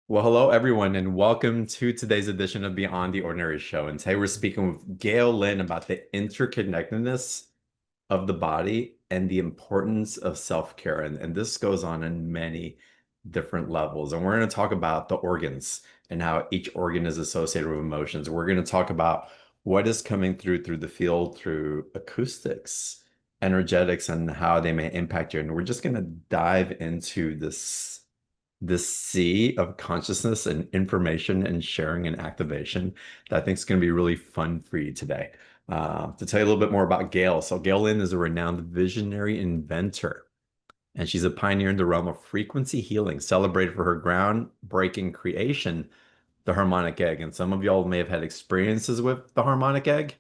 Well, hello everyone, and welcome to today's edition of Beyond the Ordinary Show. And today we're speaking with Gail Lynn about the interconnectedness of the body and the importance of self-care. And this goes on in many different levels. And we're going to talk about the organs and how each organ is associated with emotions. We're going to talk about what is coming through the field through acoustics, energetics, and how they may impact you. And we're just going to dive into this sea of consciousness and information and sharing and activation that I think is going to be really fun for you today. To tell you a little bit more about Gail. So Gail Lynn is a renowned visionary inventor, and she's a pioneer in the realm of frequency healing, celebrated for her groundbreaking creation, the Harmonic Egg. And some of y'all may have had experiences with the Harmonic Egg.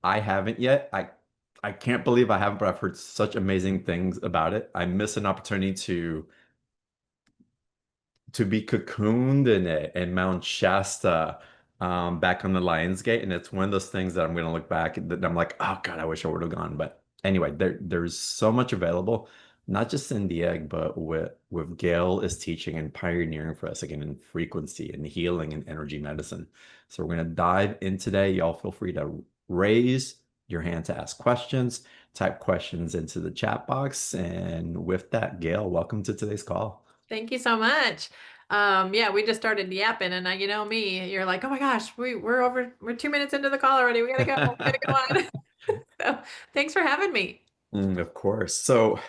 I haven't yet. I can't believe I haven't, but I've heard such amazing things about it. I miss an opportunity to be cocooned in it in Mount Shasta, back on the Lionsgate. And it's one of those things that I'm going to look back and I'm like, oh God, I wish I would have gone. But anyway, there's so much available, not just in the egg, but with Gail is teaching and pioneering for us again in frequency and healing and energy medicine. So we're going to dive in today. Y'all feel free to raise your hand to ask questions, type questions into the chat box. And with that, Gail, welcome to today's call. Thank you so much. Yeah, we just started yapping, and you know me, you're like, oh my gosh, we're 2 minutes into the call already. We gotta go on. So thanks for having me. Of course. So,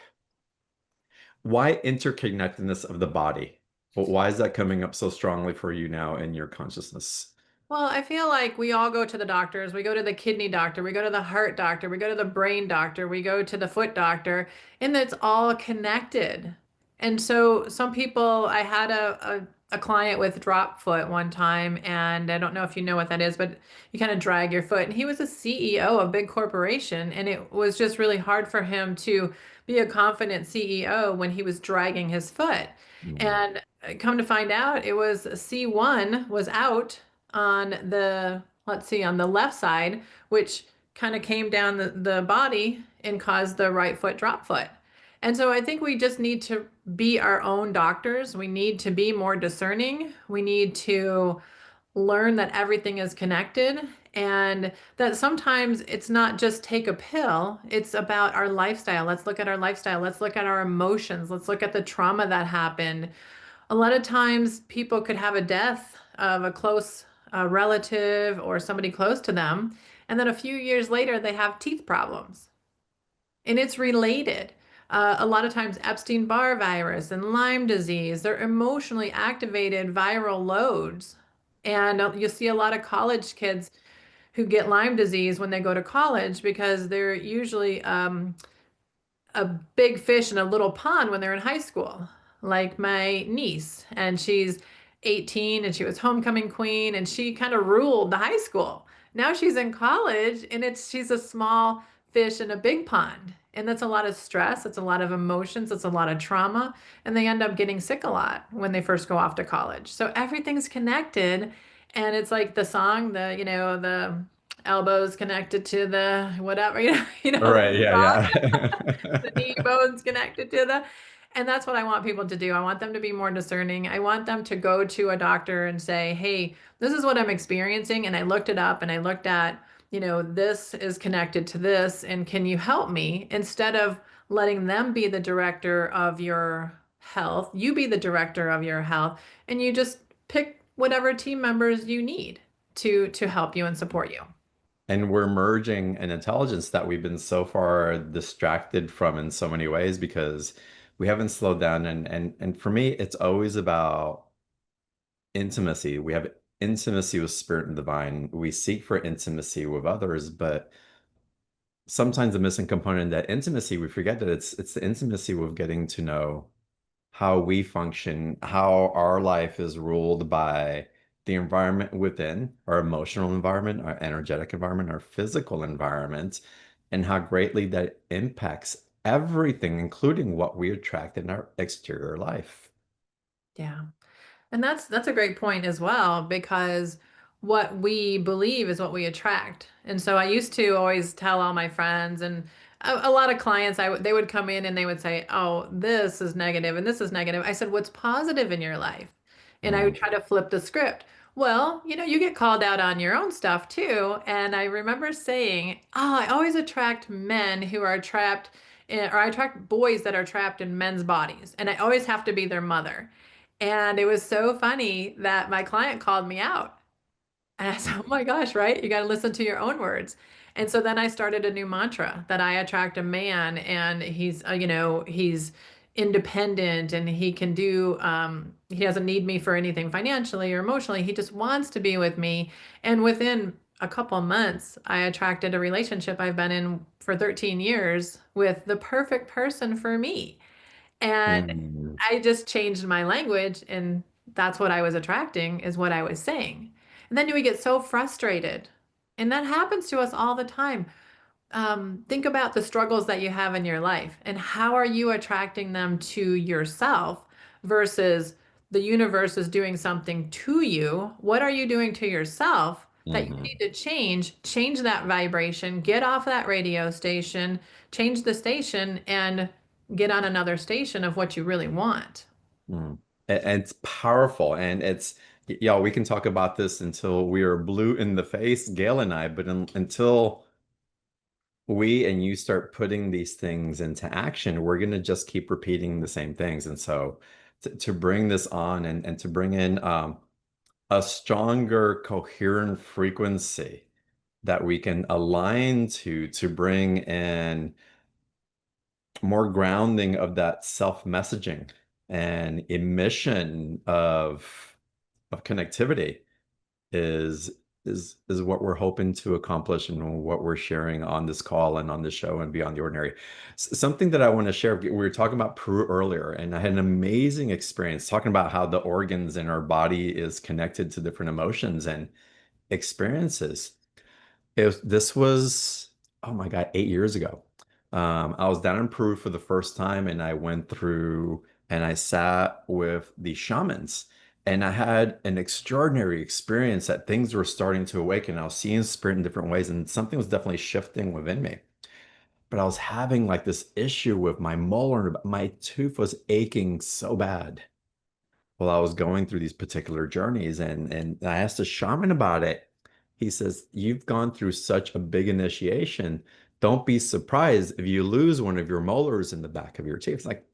why interconnectedness of the body? Why is that coming up so strongly for you now in your consciousness? Well, I feel like we all go to the doctors. We go to the kidney doctor, we go to the heart doctor, we go to the brain doctor, we go to the foot doctor, and it's all connected. And so some people, I had a client with drop foot one time, and I don't know if you know what that is, but you kind of drag your foot. And he was a CEO of a big corporation, and it was just really hard for him to be a confident CEO when he was dragging his foot. Mm. And come to find out, it was C1 was out on the, let's see, on the left side, which kind of came down the body and caused the right foot drop foot. And so I think we just need to be our own doctors. We need to be more discerning. We need to learn that everything is connected and that sometimes it's not just take a pill, it's about our lifestyle. Let's look at our lifestyle. Let's look at our emotions. Let's look at the trauma that happened. A lot of times people could have a death of a close relative or somebody close to them, and then a few years later they have teeth problems. And it's related. A lot of times Epstein-Barr virus and Lyme disease, they're emotionally activated viral loads. And you see a lot of college kids who get Lyme disease when they go to college because they're usually a big fish in a little pond when they're in high school, like my niece. And she's 18 and she was homecoming queen and she kind of ruled the high school. Now she's in college and she's a small fish in a big pond. And that's a lot of stress, it's a lot of emotions, it's a lot of trauma, and they end up getting sick a lot when they first go off to college. So everything's connected, and it's like the song, the elbows connected to the whatever, All right, the yeah, song, the yeah. knee bones connected to the, and that's what I want people to do. I want them to be more discerning. I want them to go to a doctor and say, hey, this is what I'm experiencing. And I looked it up and I looked at, this is connected to this. And can you help me? Instead of letting them be the director of your health, you be the director of your health and you just pick whatever team members you need to help you and support you. And we're merging an intelligence that we've been so far distracted from in so many ways because we haven't slowed down. And for me, it's always about intimacy. We have intimacy with spirit and divine. We seek for intimacy with others, but sometimes the missing component in that intimacy, we forget that it's the intimacy with getting to know how we function, how our life is ruled by the environment within, our emotional environment, our energetic environment, our physical environment, and how greatly that impacts everything, including what we attract in our exterior life. Yeah. And that's a great point as well, because what we believe is what we attract. And so I used to always tell all my friends and a lot of clients, they would come in and they would say, "Oh, this is negative and this is negative." I said, "What's positive in your life?" And I would try to flip the script. Well, you get called out on your own stuff too. And I remember saying, oh, I always attract men who are trapped or I attract boys that are trapped in men's bodies. And I always have to be their mother. And it was so funny that my client called me out. And I said, oh my gosh, right? You got to listen to your own words. And so then I started a new mantra that I attract a man and he's independent and he can do, he doesn't need me for anything financially or emotionally. He just wants to be with me. And within a couple months, I attracted a relationship I've been in for 13 years with the perfect person for me. And Mm. I just changed my language, and that's what I was attracting, is what I was saying. And then we get so frustrated. And that happens to us all the time. Think about the struggles that you have in your life and how are you attracting them to yourself versus the universe is doing something to you. What are you doing to yourself that you Mhm. need to change? Change that vibration, get off that radio station, change the station, and get on another station of what you really want. Mm. And it's powerful, and y'all, we can talk about this until we are blue in the face, Gail and I, but until we and you start putting these things into action, we're going to just keep repeating the same things. And so to bring this on and to bring in a stronger, coherent frequency that we can align to bring in more grounding of that self-messaging and emission of connectivity is is what we're hoping to accomplish and what we're sharing on this call and on the show and Beyond the Ordinary. Something that I want to share, we were talking about Peru earlier, and I had an amazing experience talking about how the organs in our body is connected to different emotions and experiences. This was, oh my God, 8 years ago. I was down in Peru for the first time and I went through and I sat with the shamans and I had an extraordinary experience that things were starting to awaken. I was seeing spirit in different ways and something was definitely shifting within me. But I was having like this issue with my molar, my tooth was aching so bad while I was going through these particular journeys. And I asked a shaman about it. He says, "You've gone through such a big initiation. Don't be surprised if you lose one of your molars in the back of your teeth." It's like,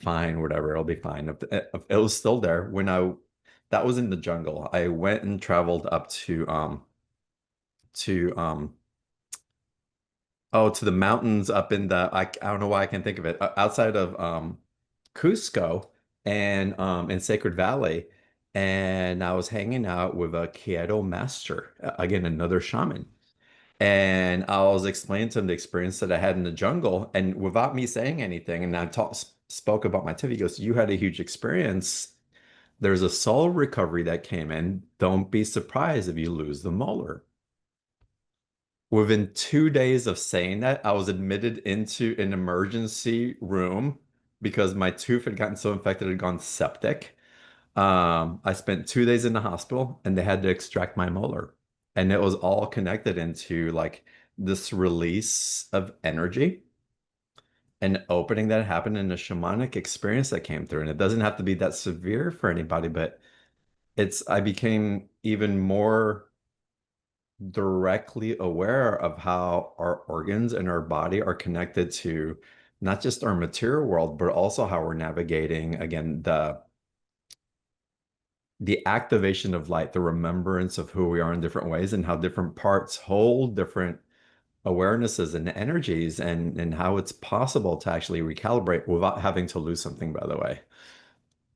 fine, whatever, it'll be fine. If it was still there when that was in the jungle. I went and traveled up to oh, to the mountains up in I don't know why I can't think of it. Outside of Cusco and in Sacred Valley. And I was hanging out with a Quieto master, again, another shaman. And I was explaining to him the experience that I had in the jungle. And without me saying anything, and spoke about my tip, he goes, "You had a huge experience. There's a soul recovery that came in. Don't be surprised if you lose the molar." Within 2 days of saying that, I was admitted into an emergency room because my tooth had gotten so infected, it had gone septic. I spent 2 days in the hospital and they had to extract my molar. And it was all connected into like this release of energy and opening that happened in a shamanic experience that came through. And it doesn't have to be that severe for anybody, but I became even more directly aware of how our organs and our body are connected to not just our material world, but also how we're navigating, again, the activation of light, the remembrance of who we are in different ways and how different parts hold different awarenesses and energies and how it's possible to actually recalibrate without having to lose something, by the way.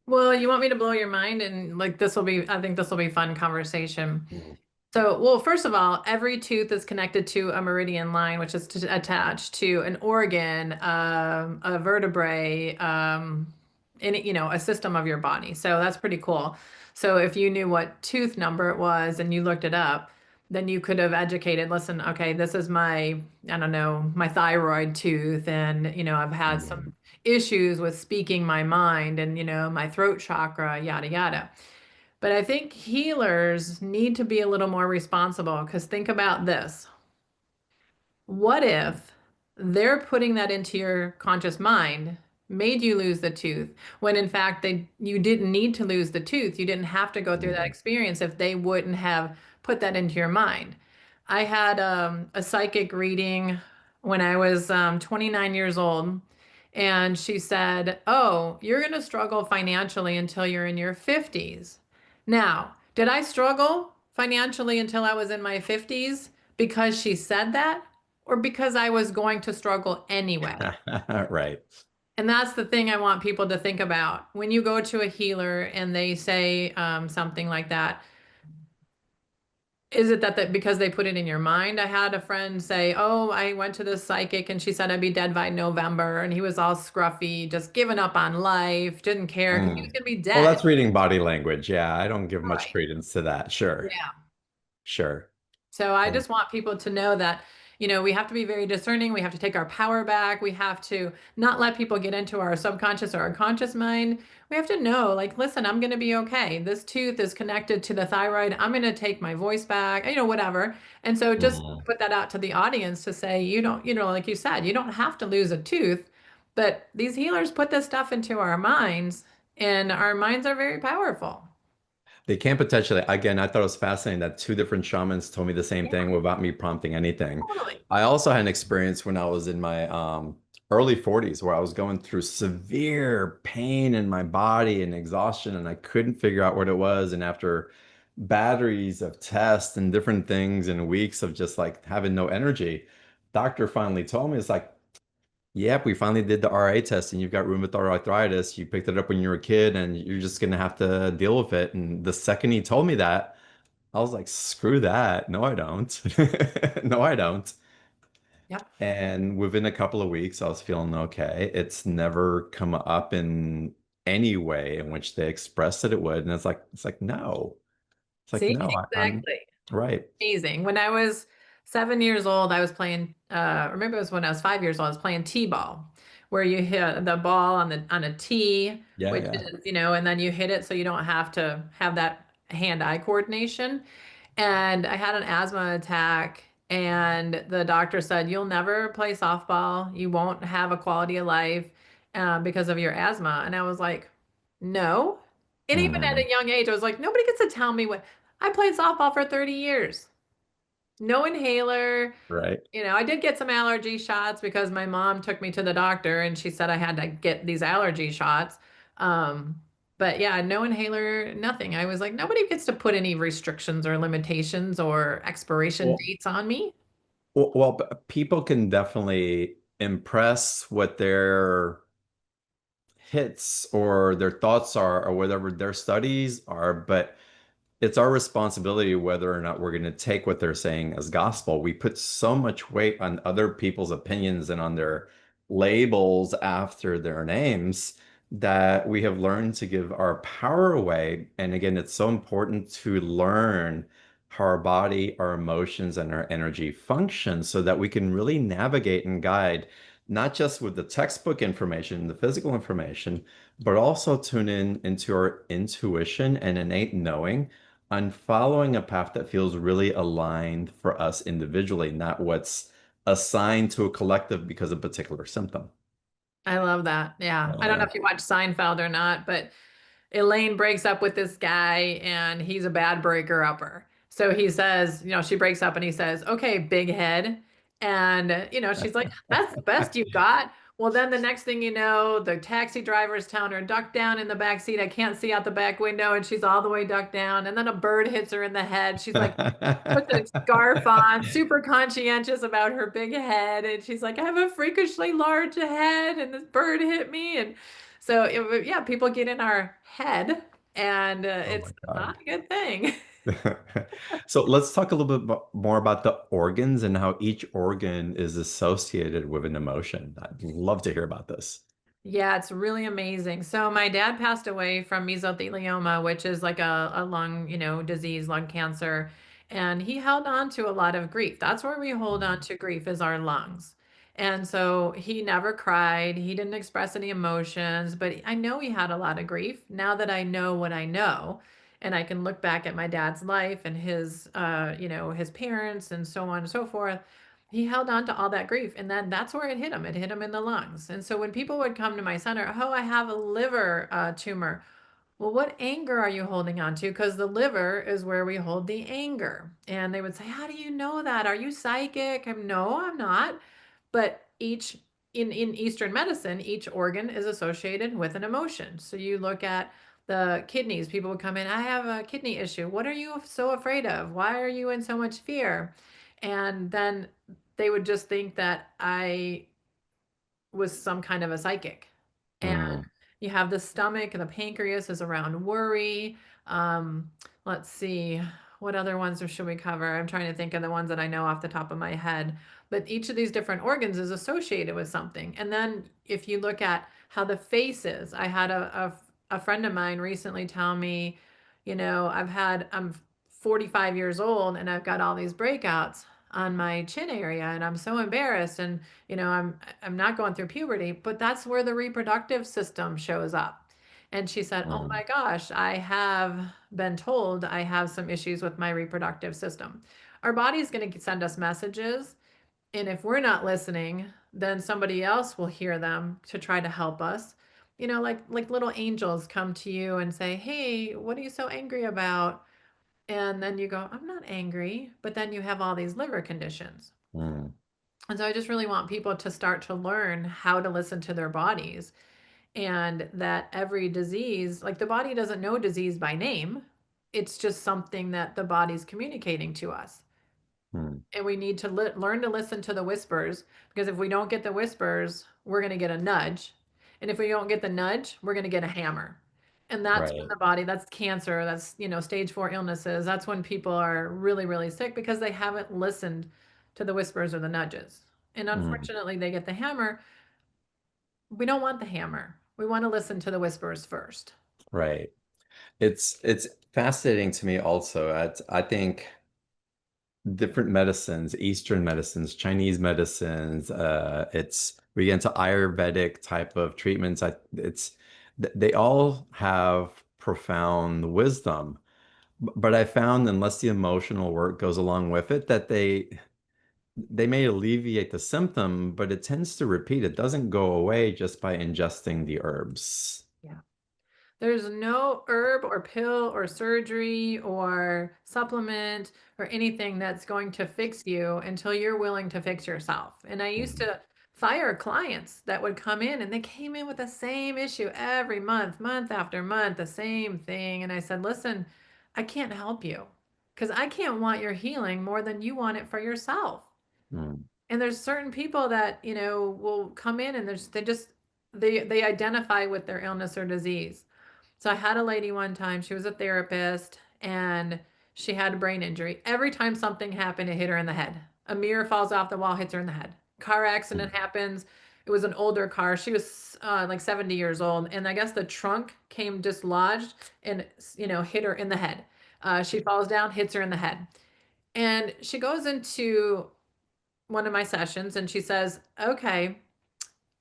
Well, you want me to blow your mind, and like I think this will be fun conversation. Mm. So, well, first of all, every tooth is connected to a meridian line, which is attached to an organ, a vertebrae, a system of your body. So that's pretty cool. So if you knew what tooth number it was and you looked it up, then you could have educated, listen, okay, this is my, I don't know, my thyroid tooth, and I've had some Mm. issues with speaking my mind, and my throat chakra, yada yada. But I think healers need to be a little more responsible because think about this. What if they're putting that into your conscious mind made you lose the tooth, when in fact you didn't need to lose the tooth. You didn't have to go through that Mm. experience if they wouldn't have put that into your mind. I had a psychic reading when I was 29 years old, and she said, "Oh, you're going to struggle financially until you're in your 50s." Now, did I struggle financially until I was in my 50s because she said that, or because I was going to struggle anyway? Right. And that's the thing I want people to think about. When you go to a healer and they say something like that, is it that because they put it in your mind? I had a friend say, "Oh, I went to this psychic and she said I'd be dead by November." And he was all scruffy, just giving up on life, didn't care because he was Mm. going to be Well, dead. that's reading body language. Yeah, I don't give much Right. credence to that. Sure. Yeah. Sure. So I Yeah. just want people to know that, we have to be very discerning. We have to take our power back. We have to not let people get into our subconscious or our conscious mind. We have to know, like, listen, I'm going to be okay. This tooth is connected to the thyroid. I'm going to take my voice back, whatever. And so just Mm. put that out to the audience to say, you don't, like you said, you don't have to lose a tooth, but these healers put this stuff into our minds, and our minds are very powerful. They can potentially, again, I thought it was fascinating that two different shamans told me the same Yeah, thing without me prompting anything. totally. I also had an experience when I was in my early 40s where I was going through severe pain in my body and exhaustion, and I couldn't figure out what it was. And after batteries of tests and different things and weeks of just like having no energy, doctor finally told me, it's like, yep, we finally did the RA test and you've got rheumatoid arthritis. You picked it up when you were a kid and you're just gonna have to deal with it. And the second he told me that, I was like, screw that. No, I don't. No, I don't. Yep. And within a couple of weeks, I was feeling okay. It's never come up in any way in which they expressed that it would. And it's like, no. It's like, See, no, I'm exactly. right. Amazing. When I was 7 years old, I was playing, or maybe it was when I was 5 years old, I was playing T-ball, where you hit the ball on a tee, Yeah, which yeah. is, and then you hit it so you don't have to have that hand-eye coordination. And I had an asthma attack, and the doctor said, "You'll never play softball. You won't have a quality of life because of your asthma." And I was like, "No." And even at Mhm. a young age, I was like, nobody gets to tell me what. I played softball for 30 years. No inhaler. Right. I did get some allergy shots because my mom took me to the doctor and she said I had to get these allergy shots. Um, but yeah, no inhaler, nothing. I was like, nobody gets to put any restrictions or limitations or expiration Well, dates on me. people can definitely impress what their hits or their thoughts are or whatever their studies are, but it's our responsibility whether or not we're going to take what they're saying as gospel. We put so much weight on other people's opinions and on their labels after their names that we have learned to give our power away. And again, it's so important to learn how our body, our emotions, and our energy function so that we can really navigate and guide, not just with the textbook information, the physical information, but also tune in into our intuition and innate knowing on following a path that feels really aligned for us individually, not what's assigned to a collective because of a particular symptom. I love that. Yeah. I don't know Yeah. if you watch Seinfeld or not, but Elaine breaks up with this guy and he's a bad breaker upper. So he says, she breaks up and he says, "Okay, big head." And, she's like, "That's the best you got." Well, then the next thing you know, the taxi driver's telling her, "Duck down in the back seat. I can't see out the back window." And she's all the way ducked down. And then a bird hits her in the head. She's like, puts a scarf on, super conscientious about her big head. And she's like, "I have a freakishly large head and this bird hit me." And so, yeah, people get in our head and Oh my it's God. not a good thing. So let's talk a little bit more about the organs and how each organ is associated with an emotion. I'd love to hear about this. Yeah, it's really amazing. So my dad passed away from mesothelioma, which is like a lung, disease, lung cancer. And he held on to a lot of grief. That's where we hold on to grief is our lungs. And so he never cried. He didn't express any emotions, but I know he had a lot of grief. Now that I know what I know, and I can look back at my dad's life and his parents and so on and so forth, he held on to all that grief, and then that's where it hit him. It hit him in the lungs. And so when people would come to my center, oh, I have a liver tumor. Well, what anger are you holding on to? Because the liver is where we hold the anger. And they would say, how do you know that? Are you psychic? No, I'm not. But each in Eastern medicine, each organ is associated with an emotion. So you look at the kidneys, people would come in, I have a kidney issue. What are you so afraid of? Why are you in so much fear? And then they would just think that I was some kind of a psychic. And Mm, you have the stomach and the pancreas is around worry. Um, let's see, what other ones should we cover? I'm trying to think of the ones that I know off the top of my head. But each of these different organs is associated with something. And then if you look at how the face is, I had a friend of mine recently tell me, I'm 45 years old and I've got all these breakouts on my chin area and I'm so embarrassed and I'm not going through puberty, but that's where the reproductive system shows up. And she said, "Oh mm, my gosh, I have been told I have some issues with my reproductive system." Our body's going to send us messages, and if we're not listening, then somebody else will hear them to try to help us. Like little angels come to you and say, "Hey, what are you so angry about?" And then you go, "I'm not angry," but then you have all these liver conditions. mm, And so I just really want people to start to learn how to listen to their bodies, and that every disease, like the body doesn't know disease by name. It's just something that the body's communicating to us. mm. And we need to learn to listen to the whispers, because if we don't get the whispers, we're going to get a nudge. And if we don't get the nudge, we're going to get a hammer. And that's when Right. the body, that's cancer, that's, stage 4 illnesses. That's when people are really, really sick because they haven't listened to the whispers or the nudges. And Mm, unfortunately, they get the hammer. We don't want the hammer. We want to listen to the whispers first. right. It's fascinating to me also. I think different medicines, Eastern medicines, Chinese medicines, it's we get into Ayurvedic type of treatments. They all have profound wisdom. But I found unless the emotional work goes along with it, that they may alleviate the symptom, but it tends to repeat. It doesn't go away just by ingesting the herbs. Yeah. There's no herb or pill or surgery or supplement or anything that's going to fix you until you're willing to fix yourself. And I used Mm, to fire clients that would come in and they came in with the same issue every month, month after month, the same thing. And I said, listen, I can't help you because I can't want your healing more than you want it for yourself. mm, And there's certain people that, will come in and they identify with their illness or disease. So I had a lady one time, she was a therapist and she had a brain injury. Every time something happened, it hit her in the head. A mirror falls off the wall, hits her in the head. Car accident mm, happens. It was an older car. She was like 70 years old. And I guess the trunk came dislodged and, hit her in the head. She falls down, hits her in the head. And she goes into one of my sessions and she says, okay,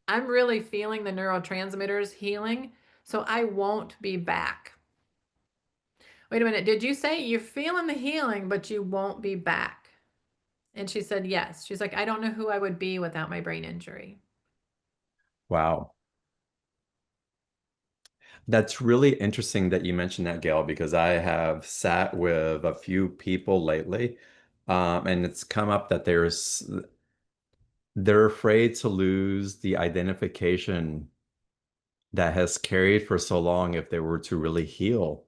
I'm really feeling the neurotransmitters healing, so I won't be back. Wait a minute, did you say you're feeling the healing, but you won't be back? And she said, yes. She's like, I don't know who I would be without my brain injury. wow. That's really interesting that you mentioned that, Gail, because I have sat with a few people lately, and it's come up that they're afraid to lose the identification that has carried for so long if they were to really heal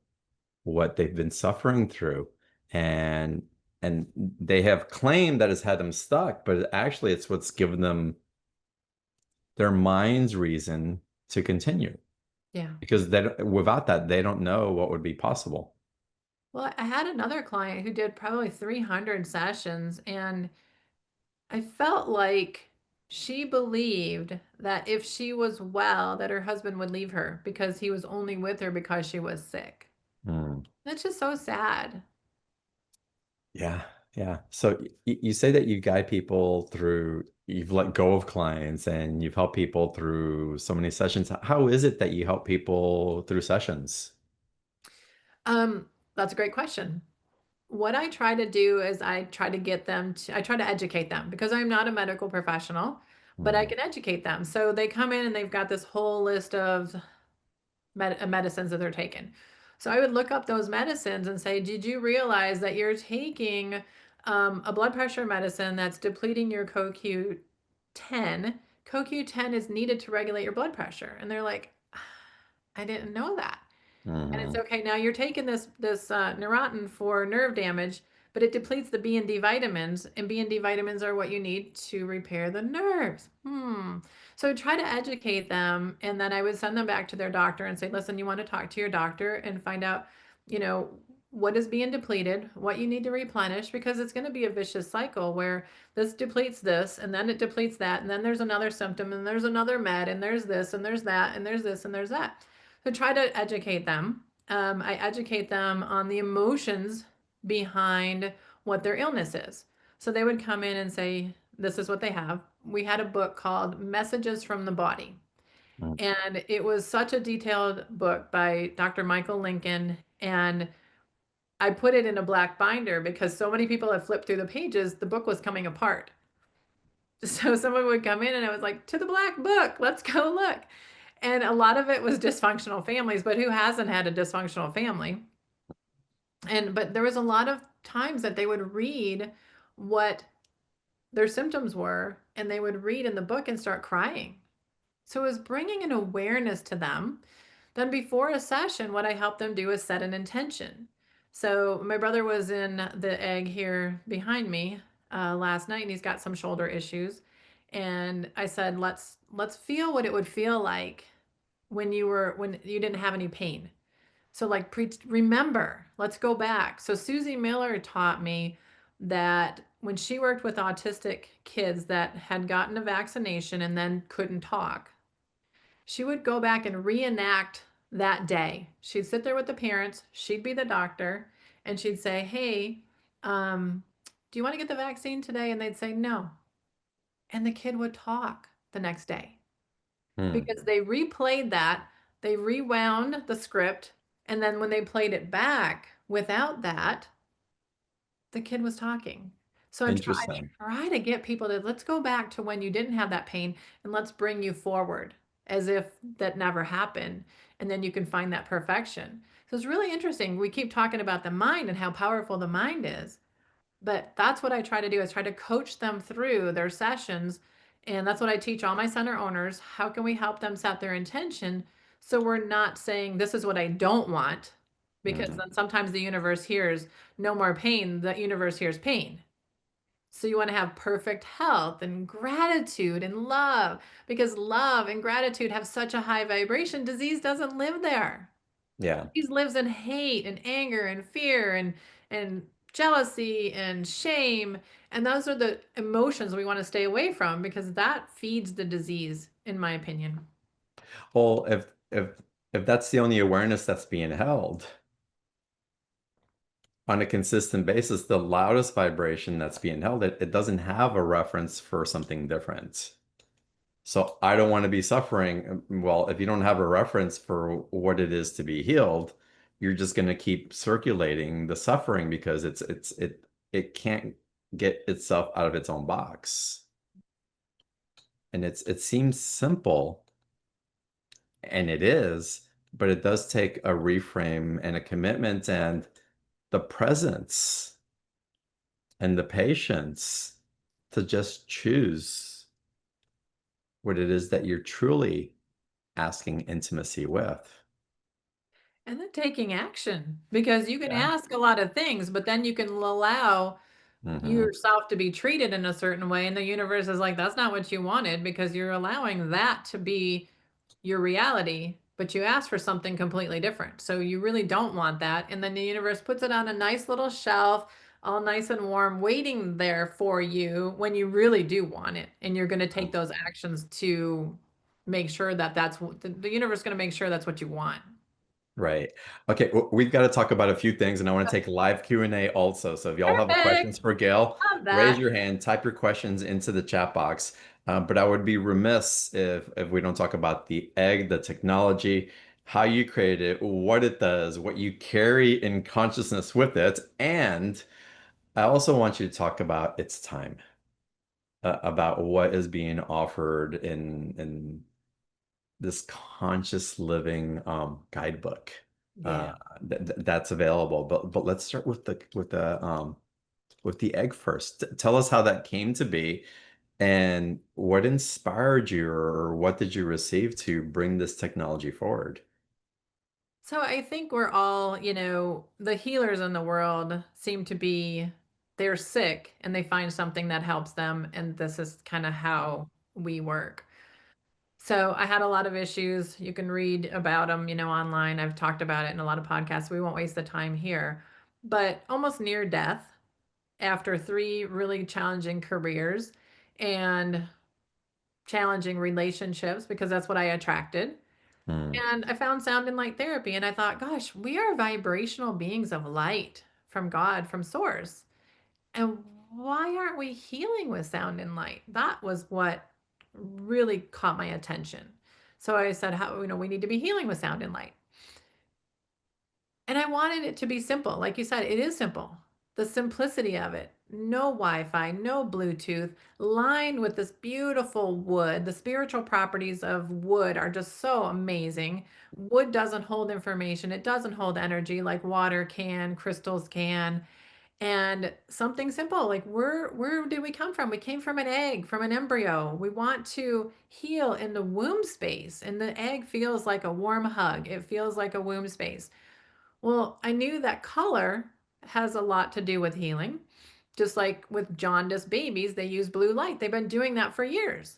what they've been suffering through. And and they have claimed that it's had them stuck, but actually it's what's given them their mind's reason to continue. Yeah. Because without that, they don't know what would be possible. Well, I had another client who did probably 300 sessions, and I felt like she believed that if she was well, that her husband would leave her because he was only with her because she was sick. Mm. That's just so sad. Yeah, yeah. So you say that you guide people through, you've let go of clients and you've helped people through so many sessions. How is it that you help people through sessions? Um, that's a great question. what I try to do is I try to educate them because I'm not a medical professional, but I Mhm. can educate them. So they come in and they've got this whole list of medicines that they're taking. So I would look up those medicines and say, did you realize that you're taking a blood pressure medicine that's depleting your CoQ10? CoQ10 is needed to regulate your blood pressure. And they're like, I didn't know that. And it's Mhm. okay. Now you're taking this Neurontin for nerve damage, but it depletes the B and D vitamins, and B and D vitamins are what you need to repair the nerves. So try to educate them, and then I would send them back to their doctor and say, listen, you want to talk to your doctor and find out, you know, what is being depleted, what you need to replenish, because it's going to be a vicious cycle where this depletes this, and then it depletes that, and then there's another symptom, and there's another med, and there's this, and there's that, and there's this, and there's that. So try to educate them. I educate them on the emotions behind what their illness is. So they would come in and say, this is what they have. We had a book called Messages from the Body. Mhm. And it was such a detailed book by Dr. Michael Lincoln. And I put it in a black binder because so many people have flipped through the pages, the book was coming apart. So someone would come in and I was like, to the black book, let's go look. And a lot of it was dysfunctional families, but who hasn't had a dysfunctional family? But there was a lot of times that they would read what their symptoms were and they would read in the book and start crying. So it was bringing an awareness to them. Then before a session, what I help them do is set an intention. So my brother was in the egg here behind me last night, and he's got some shoulder issues. And I said, let's feel what it would feel like when you didn't have any pain. So like remember, let's go back. So Susie Miller taught me that when she worked with autistic kids that had gotten a vaccination and then couldn't talk, she would go back and reenact that day. She'd sit there with the parents, she'd be the doctor, and she'd say, hey, do you want to get the vaccine today? And they'd say, no. And the kid would talk the next day Mhm. because they replayed that, they rewound the script, and then when they played it back without that, the kid was talking. So I Interesting. try to get people to let's go back to when you didn't have that pain and let's bring you forward as if that never happened. And then you can find that perfection. So it's really interesting. We keep talking about the mind and how powerful the mind is. But that's what I try to do is try to coach them through their sessions. And that's what I teach all my center owners. How can we help them set their intention so we're not saying this is what I don't want? Because Mhm. then sometimes the universe hears no more pain, the universe hears pain. So you want to have perfect health and gratitude and love because love and gratitude have such a high vibration. Disease doesn't live there. Yeah. He lives in hate and anger and fear and jealousy and shame. And those are the emotions we want to stay away from because that feeds the disease, in my opinion. Well, if that's the only awareness that's being held on a consistent basis, the loudest vibration that's being held, it doesn't have a reference for something different. So I don't want to be suffering. Well, if you don't have a reference for what it is to be healed, you're just going to keep circulating the suffering because it can't get itself out of its own box. And it seems simple, and it is, but it does take a reframe and a commitment and the presence and the patience to just choose what it is that you're truly asking intimacy with. And then taking action because you can Yeah. ask a lot of things, but then you can allow Hmm. yourself to be treated in a certain way. And the universe is like, that's not what you wanted because you're allowing that to be your reality, but you asked for something completely different. So you really don't want that. And then the universe puts it on a nice little shelf, all nice and warm, waiting there for you when you really do want it. And you're going to take those actions to make sure that that's what the universe is going to make sure that's what you want. Right. Okay, we've got to talk about a few things, and I want to take live Q&A also. So if y'all have questions Perfect. for Gail, Love raise that. your hand, type your questions into the chat box. But I would be remiss if we don't talk about the egg, the technology, how you create it, what it does, what you carry in consciousness with it, and I also want you to talk about its time, about what is being offered in this conscious living guidebook uh, Yeah. that's available. But let's start with the egg first. Tell us how that came to be and what inspired you or what did you receive to bring this technology forward? So I think we're all, the healers in the world seem to be, they're sick and they find something that helps them. And this is kind of how we work. So I had a lot of issues. You can read about them, online. I've talked about it in a lot of podcasts. We won't waste the time here. But almost near death after three really challenging careers and challenging relationships because that's what I attracted. Hmm. And I found sound and light therapy, and I thought, gosh, we are vibrational beings of light from God, from source. And why aren't we healing with sound and light? That was what really caught my attention. So I said, how, we need to be healing with sound and light. And I wanted it to be simple. Like you said, it is simple. The simplicity of it. No Wi Fi, no Bluetooth, lined with this beautiful wood. The spiritual properties of wood are just so amazing. Wood doesn't hold information, it doesn't hold energy like water can, crystals can. And something simple like where did we come from? We came from an egg, from an embryo. We want to heal in the womb space, and the egg feels like a warm hug. It feels like a womb space. Well, I knew that color has a lot to do with healing. Just like with jaundice babies, they use blue light. They've been doing that for years.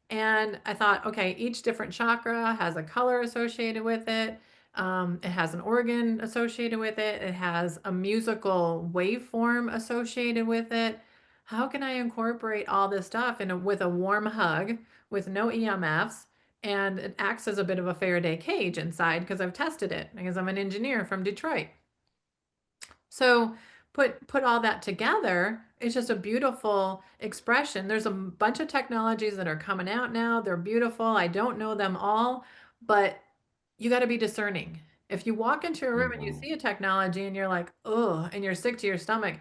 And I thought, okay, each different chakra has a color associated with it. It has an organ associated with it. It has a musical waveform associated with it. How can I incorporate all this stuff with a warm hug, with no EMFs, and it acts as a bit of a Faraday cage inside because I've tested it because I'm an engineer from Detroit. So put all that together, it's just a beautiful expression. There's a bunch of technologies that are coming out now. They're beautiful. I don't know them all, but you got to be discerning. If you walk into a room and you Mhm. see a technology and you're like, oh, and you're sick to your stomach,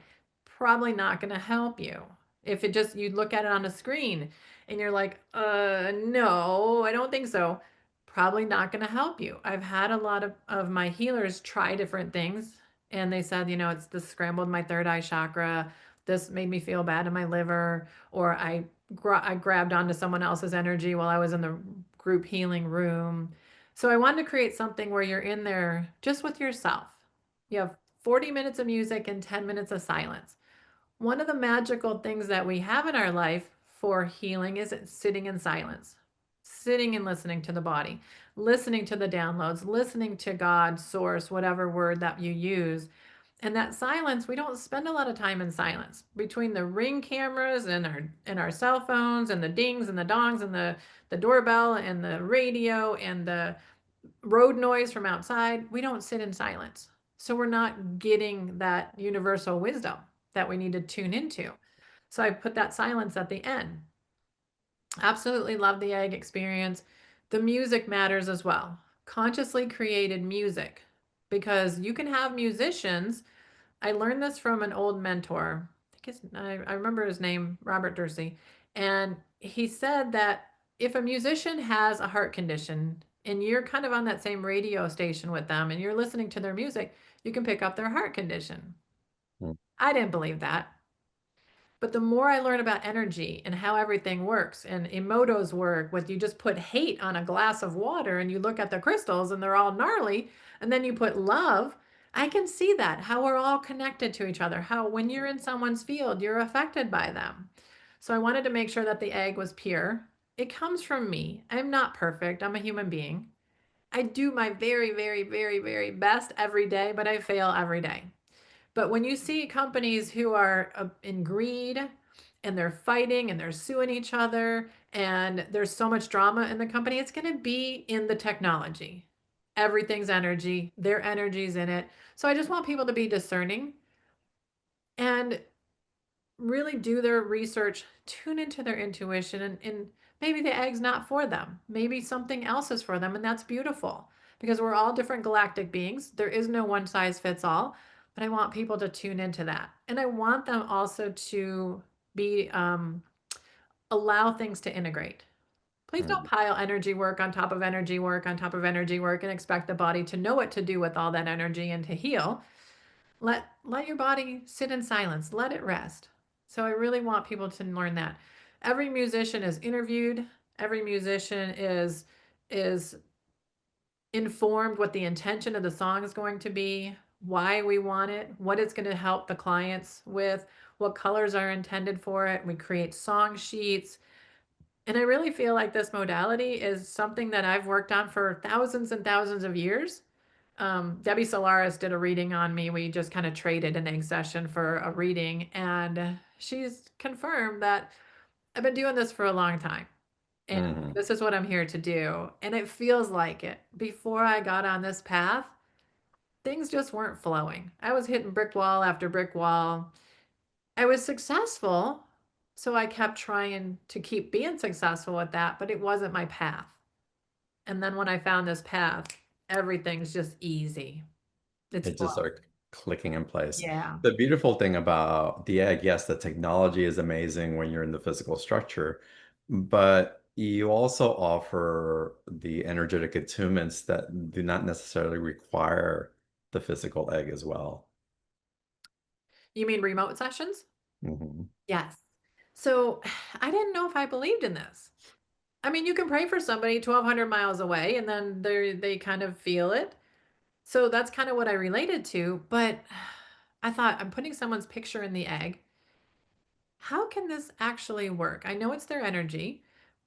probably not going to help you. If it just, you look at it on a screen and you're like, no, I don't think so, probably not going to help you. I've had a lot of my healers try different things and they said, it's this scrambled my third eye chakra. This made me feel bad in my liver, or I grabbed onto someone else's energy while I was in the group healing room. So I wanted to create something where you're in there just with yourself. You have 40 minutes of music and 10 minutes of silence. One of the magical things that we have in our life for healing is sitting in silence, sitting and listening to the body, listening to the downloads, listening to God, source, whatever word that you use. And that silence, we don't spend a lot of time in silence between the ring cameras and our cell phones and the dings and the dongs and the doorbell and the radio and the road noise from outside. We don't sit in silence. So we're not getting that universal wisdom that we need to tune into. So I put that silence at the end. Absolutely love the egg experience. The music matters as well. Consciously created music, because you can have musicians. I learned this from an old mentor. I remember his name, Robert Dursey. And he said that if a musician has a heart condition and you're kind of on that same radio station with them and you're listening to their music, you can pick up their heart condition. I didn't believe that. But the more I learn about energy and how everything works, and Emoto's work with, you just put hate on a glass of water and you look at the crystals and they're all gnarly, and then you put love, I can see that, how we're all connected to each other, how when you're in someone's field, you're affected by them. So I wanted to make sure that the egg was pure. It comes from me. I'm not perfect. I'm a human being. I do my very, very, very, very best every day, but I fail every day. But when you see companies who are in greed and they're fighting and they're suing each other and there's so much drama in the company, it's going to be in the technology. Everything's energy, their energy's in it. So I just want people to be discerning and really do their research, tune into their intuition, and maybe the egg's not for them. Maybe something else is for them, and that's beautiful. because we're all different galactic beings. There is no one size fits all, but I want people to tune into that. And I want them also to be, allow things to integrate. Please don't Mm. pile energy work on top of energy work on top of energy work and expect the body to know what to do with all that energy and to heal. Let your body sit in silence. Let it rest. So I really want people to learn that. Every musician is interviewed. Every musician is informed what the intention of the song is going to be, why we want it, what it's going to help the clients with, what colors are intended for it. We create song sheets. And I really feel like this modality is something that I've worked on for thousands and thousands of years. Debbie Solaris did a reading on me. We just kind of traded an egg session for a reading, and she's confirmed that I've been doing this for a long time. And Mhm. this is what I'm here to do. And it feels like it. Before I got on this path, things just weren't flowing. I was hitting brick wall after brick wall. I was successful, so I kept trying to keep being successful with that, but it wasn't my path. And then when I found this path, everything's just easy. It's It just flow. started clicking in place. Yeah. The beautiful thing about the egg, yes, the technology is amazing when you're in the physical structure, but you also offer the energetic attunements that do not necessarily require the physical egg as well. You mean remote sessions? Mhm. Yes. So I didn't know if I believed in this. I mean, you can pray for somebody 1,200 miles away and then they kind of feel it. So that's kind of what I related to. But I thought, I'm putting someone's picture in the egg. How can this actually work? I know it's their energy.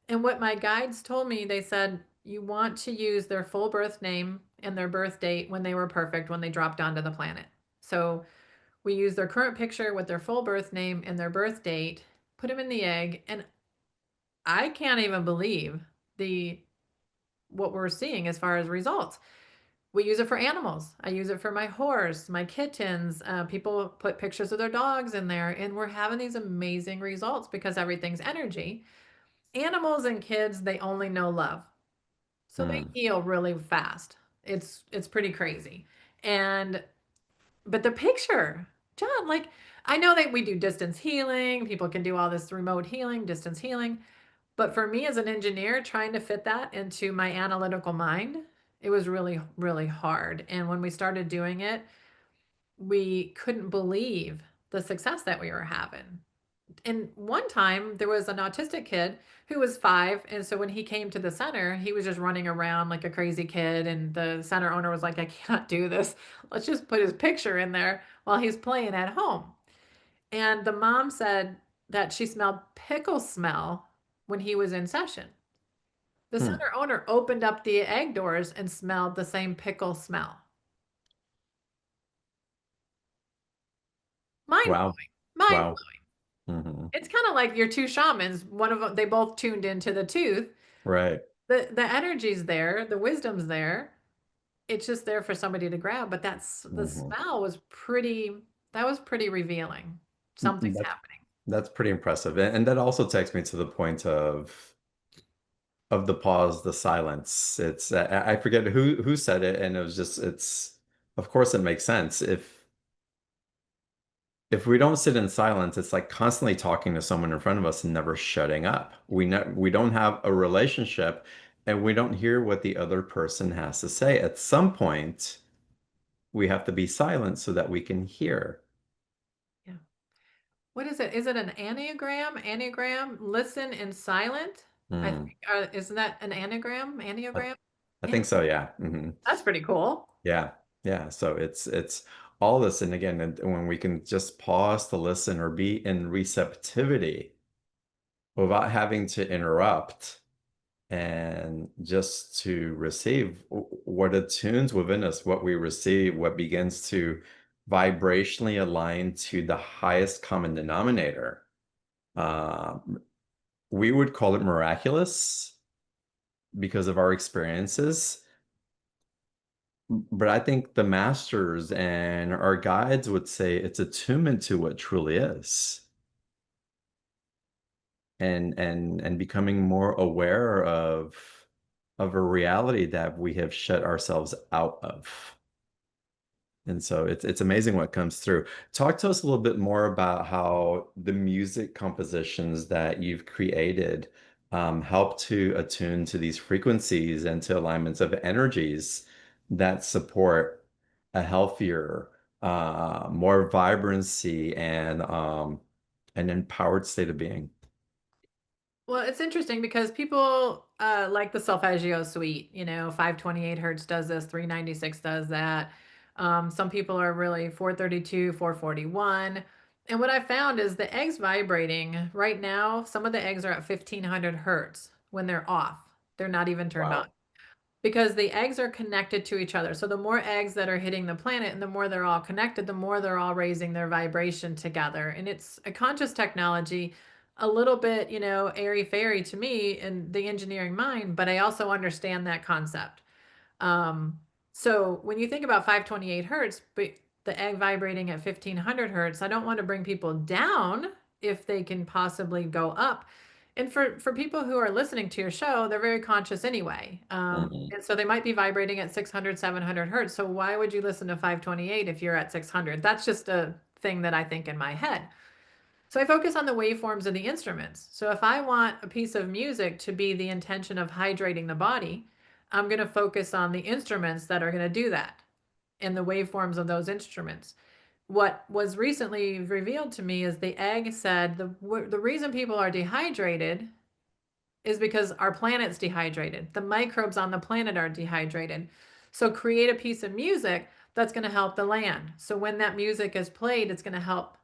And what my guides told me, they said, you want to use their full birth name and their birth date when they were perfect, when they dropped onto the planet. So we use their current picture with their full birth name and their birth date, put them in the egg, and I can't even believe the what we're seeing as far as results. We use it for animals. I use it for my horse, my kittens. People put pictures of their dogs in there, and we're having these amazing results because everything's energy. Animals and kids, they only know love. So they Mm. heal really fast. It's pretty crazy. And but the picture, John, like I know that we do distance healing, people can do all this remote healing, distance healing, but for me as an engineer trying to fit that into my analytical mind, it was really really hard. And when we started doing it, we couldn't believe the success that we were having. And one time there was an autistic kid who was 5, and so when he came to the center he was just running around like a crazy kid, and the center owner was like, I cannot do this, let's just put his picture in there while he's playing at home. And the mom said that she smelled pickle smell when he was in session. The Hmm. center owner opened up the egg doors and smelled the same pickle smell. Mind Wow. blowing, mind Wow. blowing. Hmm. It's kind of like your two shamans, one of them, they both tuned into the tooth. Right. The energy's there, the wisdom's there. It's just there for somebody to grab, but that's the Hmm. smell was pretty, that was pretty revealing. Something's That's happening. that's pretty impressive. And that also takes me to the point of the pause, the silence. It's I forget who said it, and it was just it's of course it makes sense. If we don't sit in silence, it's like constantly talking to someone in front of us and never shutting up. We don't have a relationship and we don't hear what the other person has to say. At some point, we have to be silent so that we can hear. Yeah. What is it? Is it an anagram? Anagram? Listen in silent? I Hmm. think, isn't that an anagram? I, Anagram? I Yeah. think so, yeah. Hmm. That's pretty cool. Yeah. Yeah. So it's all this. And again, and when we can just pause to listen or be in receptivity without having to interrupt and just to receive what attunes within us, what we receive, what begins to vibrationally align to the highest common denominator. Uh, we would call it miraculous because of our experiences. But I think the masters and our guides would say it's attunement to what truly is and becoming more aware of of a reality that we have shut ourselves out of. And so it's amazing what comes through. Talk to us a little bit more about how the music compositions that you've created help to attune to these frequencies and to alignments of energies that support a healthier, more vibrancy and an empowered state of being. Well, it's interesting because people like the solfeggio suite, 528 hertz does this, 396 does that. Some people are really 432, 441. And what I found is the eggs vibrating right now, some of the eggs are at 1500 hertz when they're off. They're not even turned on Wow. because the eggs are connected to each other. So the more eggs that are hitting the planet and the more they're all connected, the more they're all raising their vibration together. And it's a conscious technology, a little bit, airy fairy to me in the engineering mind, but I also understand that concept. Um, so when you think about 528 hertz, but the egg vibrating at 1500 hertz, I don't want to bring people down if they can possibly go up. And for people who are listening to your show, they're very conscious anyway. Mhm. And so they might be vibrating at 600, 700 hertz. So why would you listen to 528 if you're at 600? That's just a thing that I think in my head. So I focus on the waveforms of the instruments. So if I want a piece of music to be the intention of hydrating the body, I'm going to focus on the instruments that are going to do that and the waveforms of those instruments. What was recently revealed to me is the egg said the reason people are dehydrated is because our planet's dehydrated. The microbes on the planet are dehydrated. So create a piece of music that's going to help the land. So when that music is played, it's going to help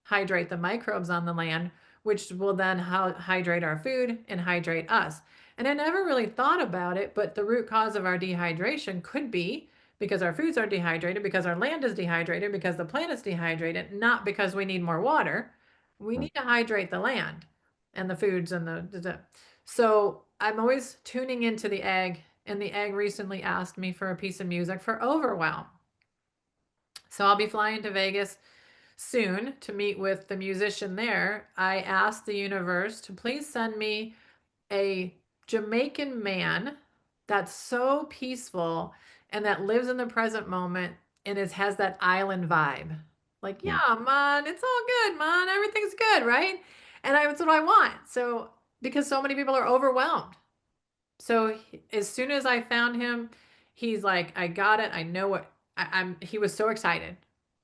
hydrate the microbes on the land, which will then hydrate our food and hydrate us. And I never really thought about it, but the root cause of our dehydration could be because our foods are dehydrated, because our land is dehydrated, because the planet's dehydrated, not because we need more water. We need to hydrate the land and the foods and the so I'm always tuning into the egg, and the egg recently asked me for a piece of music for Overwhelm. So I'll be flying to Vegas soon to meet with the musician there. I asked the universe to please send me a Jamaican man that's so peaceful and that lives in the present moment and has that island vibe. Like, Mhm. yeah, man, it's all good, man. Everything's good, right? And that's what I want. So, because so many people are overwhelmed. So as soon as I found him, he's like, I got it. I know what he was so excited.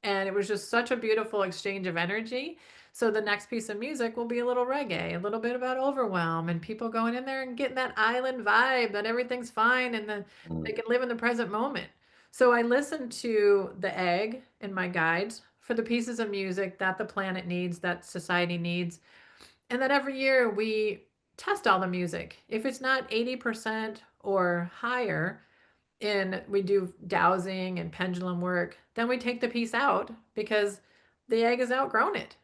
And it was just such a beautiful exchange of energy. So the next piece of music will be a little reggae, a little bit about overwhelm and people going in there and getting that island vibe that everything's fine and then they Mhm. can live in the present moment. So I listen to the egg in my guides for the pieces of music that the planet needs, that society needs. And then every year we test all the music. If it's not 80% or higher, and we do dowsing and pendulum work, then we take the piece out because the egg has outgrown it.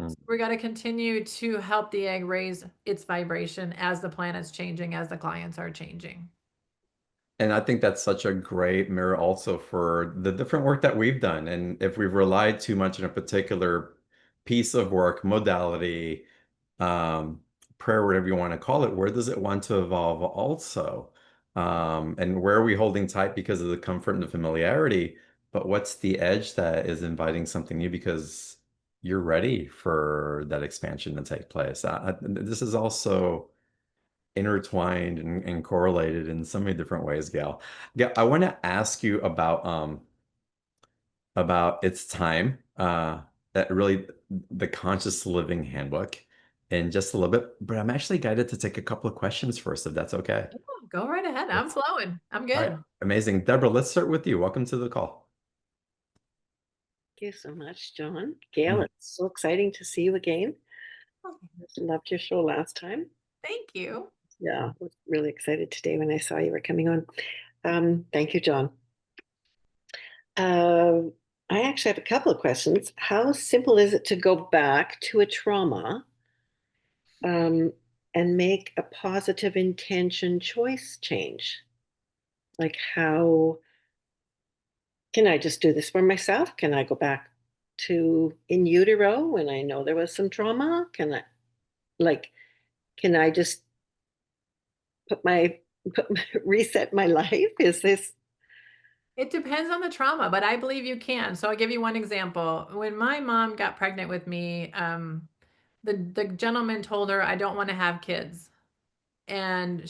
Mhm. So we got to continue to help the egg raise its vibration as the planet's changing, as the clients are changing. And I think that's such a great mirror also for the different work that we've done. And if we've relied too much on a particular piece of work, modality, um, prayer, whatever you want to call it, where does it want to evolve also? And where are we holding tight because of the comfort and the familiarity? But what's the edge that is inviting something new because you're ready for that expansion to take place? This is also intertwined and correlated in so many different ways, Gail. Yeah, I want to ask you about its time, that really the conscious living handbook in just a little bit, but I'm actually guided to take a couple of questions first, if that's okay. Oh, go right ahead. I'm Yes. flowing. I'm All right, good. amazing. Deborah, let's start with you. Welcome to the call. Thank you so much, John. Gail, Mm. it's so exciting to see you again. Oh, Loved your show last time. thank you. Yeah, was really excited today when I saw you were coming on. Thank you, John. Um, I actually have a couple of questions. How simple is it to go back to a trauma um, and make a positive intention choice change? Like, how can I just do this for myself? Can I go back to in utero when I know there was some trauma? Like, can I just put my reset my life? Is this? It depends on the trauma, but I believe you can. So I'll give you one example. When my mom got pregnant with me, the gentleman told her, I don't want to have kids. And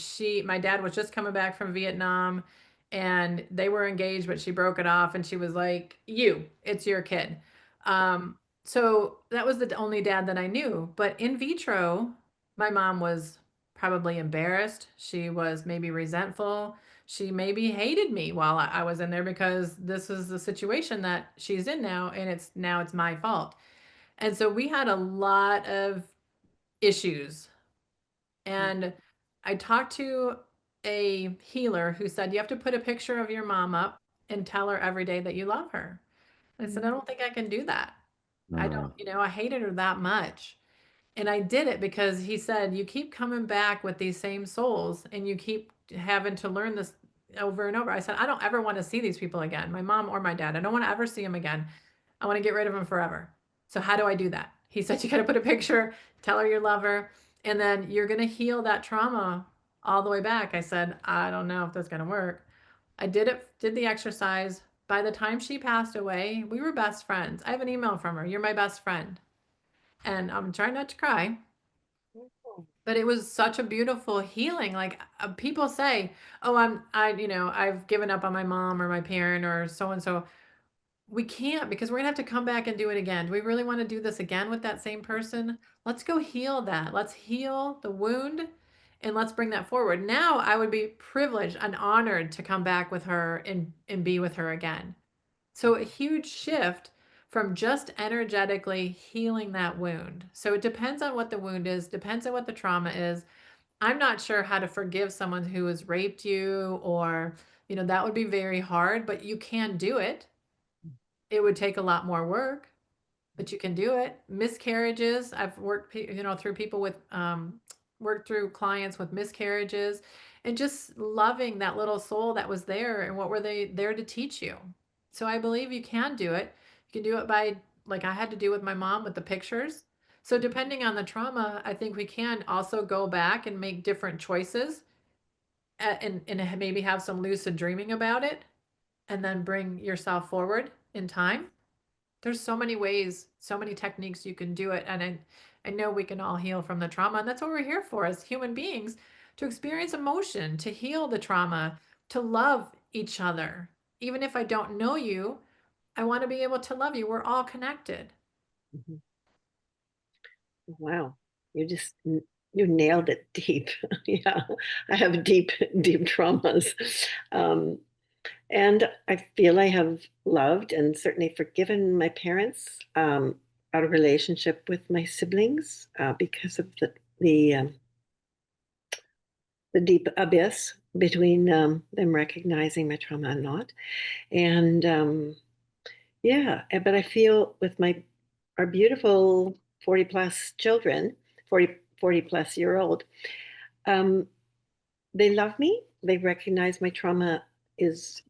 my dad was just coming back from Vietnam and they were engaged, but she broke it off and she was like, it's your kid. So that was the only dad that I knew. But in vitro, my mom was probably embarrassed. She was maybe resentful. She maybe hated me while I was in there because this is the situation that she's in now, and it's my fault. And so we had a lot of issues. And I talked to a healer who said, you have to put a picture of your mom up and tell her every day that you love her. I said, I don't think I can do that. I don't, Mm. I hated her that much. And I did it because he said, you keep coming back with these same souls and you keep having to learn this over and over. I said, I don't ever want to see these people again, my mom or my dad. I don't want to ever see them again. I want to get rid of them forever. So how do I do that? He said, you got to put a picture, tell her you love her, and then you're going to heal that trauma all the way back. I said, I don't know if that's going to work. I did the exercise. By the time she passed away, we were best friends. I have an email from her. You're my best friend. And I'm trying not to cry, but it was such a beautiful healing. Like people say, "Oh, I've given up on my mom or my parent or so and so." We can't because we're gonna have to come back and do it again. Do we really want to do this again with that same person? Let's go heal that. Let's heal the wound and let's bring that forward. Now I would be privileged and honored to come back with her and be with her again. So a huge shift from just energetically healing that wound. So it depends on what the wound is, depends on what the trauma is. I'm not sure how to forgive someone who has raped you or, that would be very hard, but you can do it. It would take a lot more work, but you can do it. Miscarriages, I've worked, through people with, worked through clients with miscarriages and just loving that little soul that was there and what were they there to teach you. So I believe you can do it. You can do it by, like I had to do with my mom with the pictures. So depending on the trauma, I think we can also go back and make different choices and maybe have some lucid dreaming about it and then bring yourself forward in time. There's so many ways, so many techniques you can do it. And I know we can all heal from the trauma. And that's what we're here for as human beings, to experience emotion, to heal the trauma, to love each other. Even if I don't know you, I want to be able to love you. We're all connected. Mhm. Wow, you just you nailed it deep. Yeah, I have deep, deep traumas. Um, and I feel I have loved and certainly forgiven my parents out of relationship with my siblings because of the deep abyss between them recognizing my trauma and not. And yeah, but I feel with our beautiful 40 plus children, 40 plus year old, um, they love me. They recognize my trauma is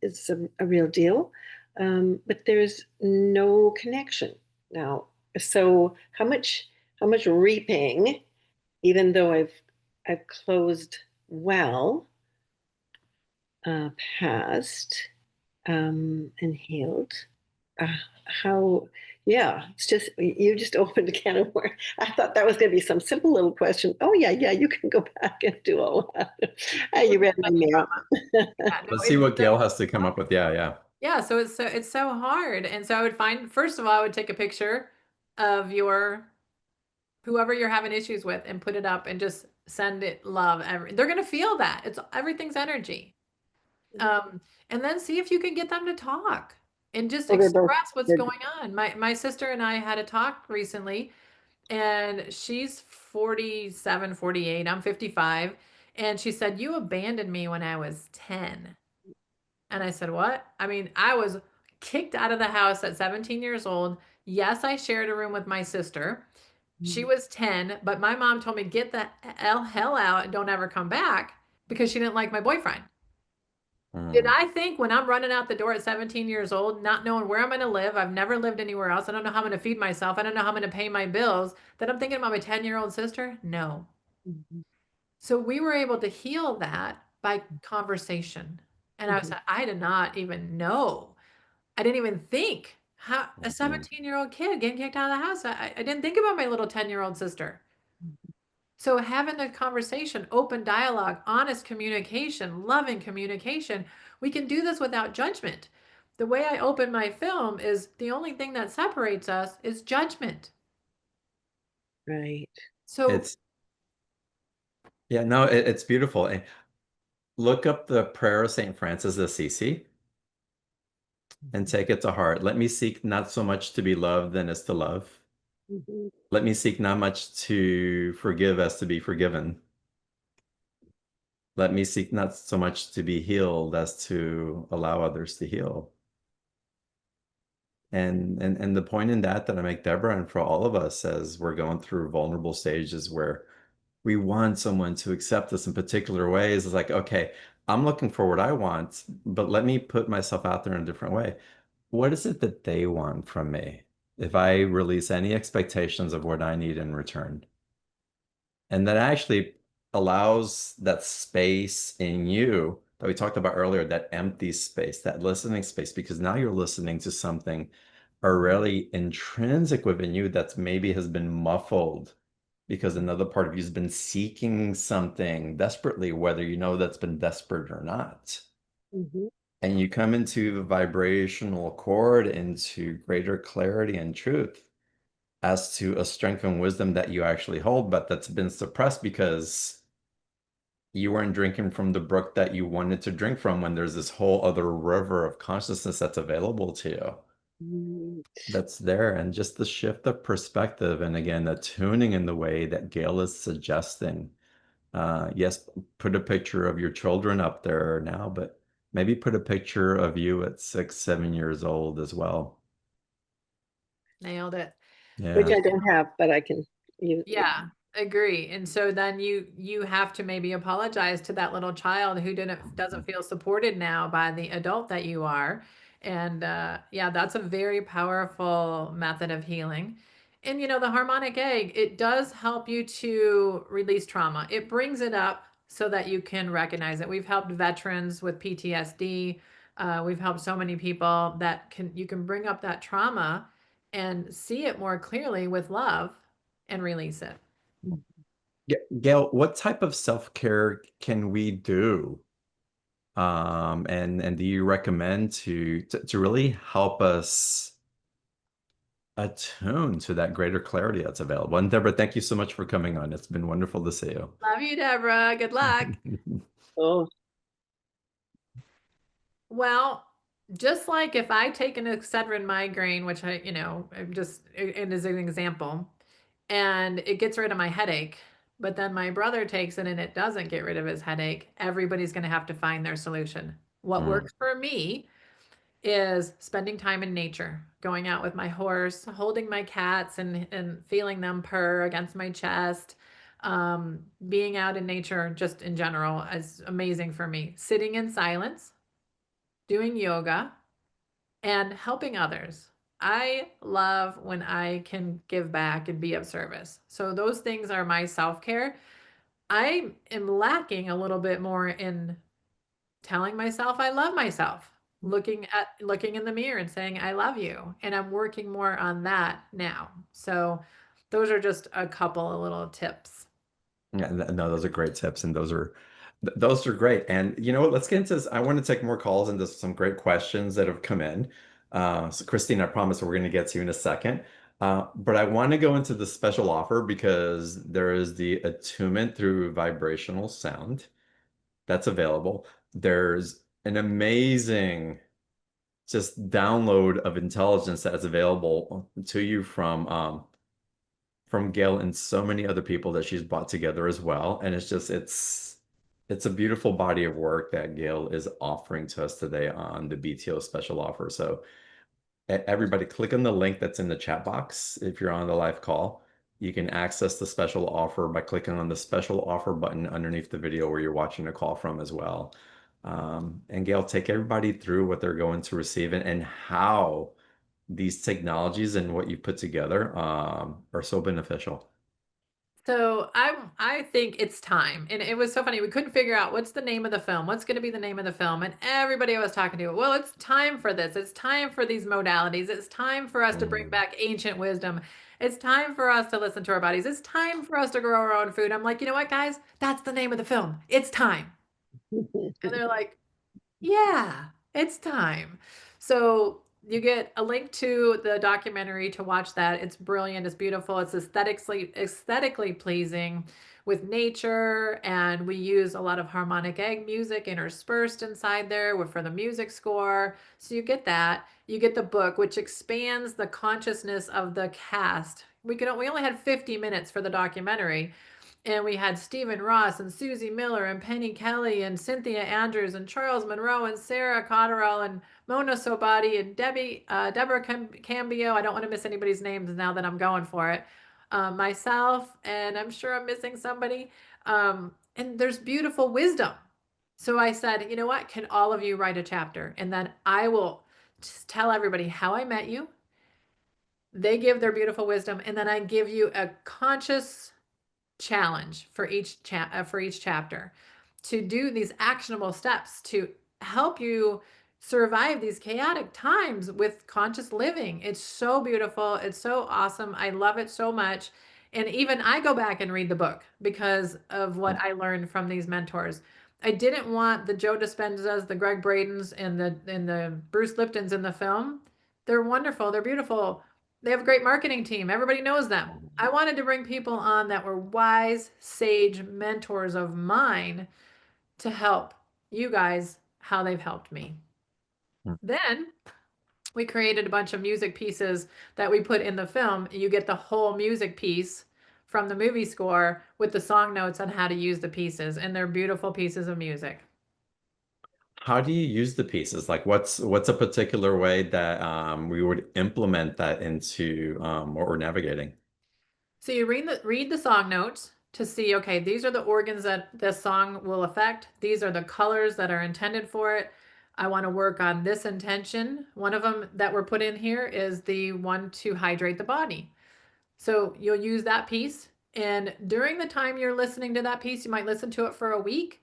a real deal, but there's no connection now. So how much reaping, even though I've closed well past and healed. Uh, how, yeah, it's just, you just opened a can of worms. I thought that was going to be some simple little question. Oh, yeah, yeah, you can go back and do all that. You read my mail. Yeah, no, Let's see it's what so Gail has to come up with. Yeah, yeah. yeah, so it's so hard. And so I would find, first of all, I would take a picture of whoever you're having issues with and put it up and just send it love. They're gonna feel that. It's everything's energy. Um, and then see if you can get them to talk and just Oh, express what's they're, going on. My sister and I had a talk recently, and she's 47, 48. I'm 55. And she said, you abandoned me when I was 10. And I said, what? I mean, I was kicked out of the house at 17 years old. Yes, I shared a room with my sister. She was 10, but my mom told me, get the hell out and don't ever come back because she didn't like my boyfriend. Did Mm. I think when I'm running out the door at 17 years old, not knowing where I'm going to live, I've never lived anywhere else, I don't know how I'm going to feed myself, I don't know how I'm going to pay my bills, that I'm thinking about my 10-year-old sister? No. Mhm. So we were able to heal that by conversation. And Mhm. I did not even know. I didn't even think how a Mhm. 17-year-old kid getting kicked out of the house. I didn't think about my little 10-year-old sister. So having the conversation, open dialogue, honest communication, loving communication, we can do this without judgment. The way I open my film is the only thing that separates us is judgment. Right. So It's yeah, no, it's beautiful. And look up the prayer of Saint Francis of Assisi and take it to heart. Let me seek not so much to be loved than as to love. Mhm. Let me seek not much to forgive as to be forgiven. Let me seek not so much to be healed as to allow others to heal. And the point in that I make, Deborah, and for all of us as we're going through vulnerable stages where we want someone to accept us in particular ways, is like, okay, I'm looking for what I want, but let me put myself out there in a different way. What is it that they want from me? If I release any expectations of what I need in return, and that actually allows that space in you that we talked about earlier, that empty space, that listening space, because now you're listening to something already intrinsic within you that maybe has been muffled because another part of you has been seeking something desperately, whether you know that's been desperate or not. Mhm. And you come into the vibrational chord, into greater clarity and truth as to a strength and wisdom that you actually hold, but that's been suppressed because you weren't drinking from the brook that you wanted to drink from when there's this whole other river of consciousness that's available to you. Mm. That's there. And just the shift of perspective. And again, the tuning in the way that Gail is suggesting. Yes, put a picture of your children up there now, but maybe put a picture of you at 6, 7 years old as well. nailed it. Which Yeah. I don't have, but I can use. Yeah, agree. And so then you have to maybe apologize to that little child who doesn't feel supported now by the adult that you are. And yeah, that's a very powerful method of healing. And the harmonic egg, it does help you to release trauma. It brings it up so that you can recognize it. We've helped veterans with PTSD. We've helped so many people that you can bring up that trauma and see it more clearly with love and release it. Gail, what type of self-care can we do? And do you recommend to really help us attune to that greater clarity that's available? And Deborah, thank you so much for coming on. It's been wonderful to see you. Love you, Deborah. Good luck. Oh, Well, just like if I take an Excedrin migraine, which I'm just, it is an example, and it gets rid of my headache, but then my brother takes it and it doesn't get rid of his headache, everybody's going to have to find their solution. What Mm. works for me is spending time in nature, going out with my horse, holding my cats and feeling them purr against my chest. Being out in nature just in general is amazing for me. Sitting in silence, doing yoga, and helping others. I love when I can give back and be of service. So those things are my self-care. I am lacking a little bit more in telling myself I love myself, looking in the mirror and saying I love you, and I'm working more on that now. So those are just a couple of little tips. Yeah, no, those are great tips, and those are great. And you know what? Let's get into this. I want to take more calls into some great questions that have come in. So Christine, I promise we're going to get to you in a second. But I want to go into the special offer because there is the attunement through vibrational sound that's available. There's an amazing just download of intelligence that is available to you from Gail and so many other people that she's brought together as well. And it's a beautiful body of work that Gail is offering to us today on the BTO special offer. So everybody click on the link that's in the chat box if you're on the live call. You can access the special offer by clicking on the special offer button underneath the video where you're watching the call from as well. And Gail, take everybody through what they're going to receive and how these technologies and what you put together are so beneficial. So I think it's time. And it was so funny. We couldn't figure out what's the name of the film. What's going to be the name of the film? And everybody I was talking to, well, it's time for this. It's time for these modalities. It's time for us to bring Mm. back ancient wisdom. It's time for us to listen to our bodies. It's time for us to grow our own food. I'm like, you know what, guys? That's the name of the film. It's time. And they're like, yeah, it's time. So you get a link to the documentary to watch that. It's brilliant. It's beautiful. It's aesthetically pleasing with nature, and we use a lot of harmonic egg music interspersed inside there for the music score. So you get that. You get the book, which expands the consciousness of the cast. We only had 50 minutes for the documentary, and we had Stephen Ross and Susie Miller and Penny Kelly and Cynthia Andrews and Charles Monroe and Sarah Cotterell and Mona Sobati and Deborah Cambio. I don't want to miss anybody's names now that I'm going for it. Myself, and I'm sure I'm missing somebody. And there's beautiful wisdom. So I said, you know what? Can all of you write a chapter? And then I will just tell everybody how I met you. They give their beautiful wisdom, and then I give you a conscious challenge for each chapter to do these actionable steps to help you survive these chaotic times with conscious living. It's so beautiful. It's so awesome. I love it so much. And even I go back and read the book because of what I learned from these mentors. I didn't want the Joe Dispenzas, the Greg Bradens, and the Bruce Liptons in the film. They're wonderful. They're beautiful. They have a great marketing team. Everybody knows them. I wanted to bring people on that were wise, sage mentors of mine to help you guys how they've helped me. Then we created a bunch of music pieces that we put in the film. You get the whole music piece from the movie score with the song notes on how to use the pieces, and they're beautiful pieces of music. How do you use the pieces? Like what's a particular way that we would implement that into what we're navigating? So you read the song notes to see, okay, these are the organs that this song will affect. These are the colors that are intended for it. I want to work on this intention. One of them that were put in here is the one to hydrate the body. So you'll use that piece. And during the time you're listening to that piece, you might listen to it for a week.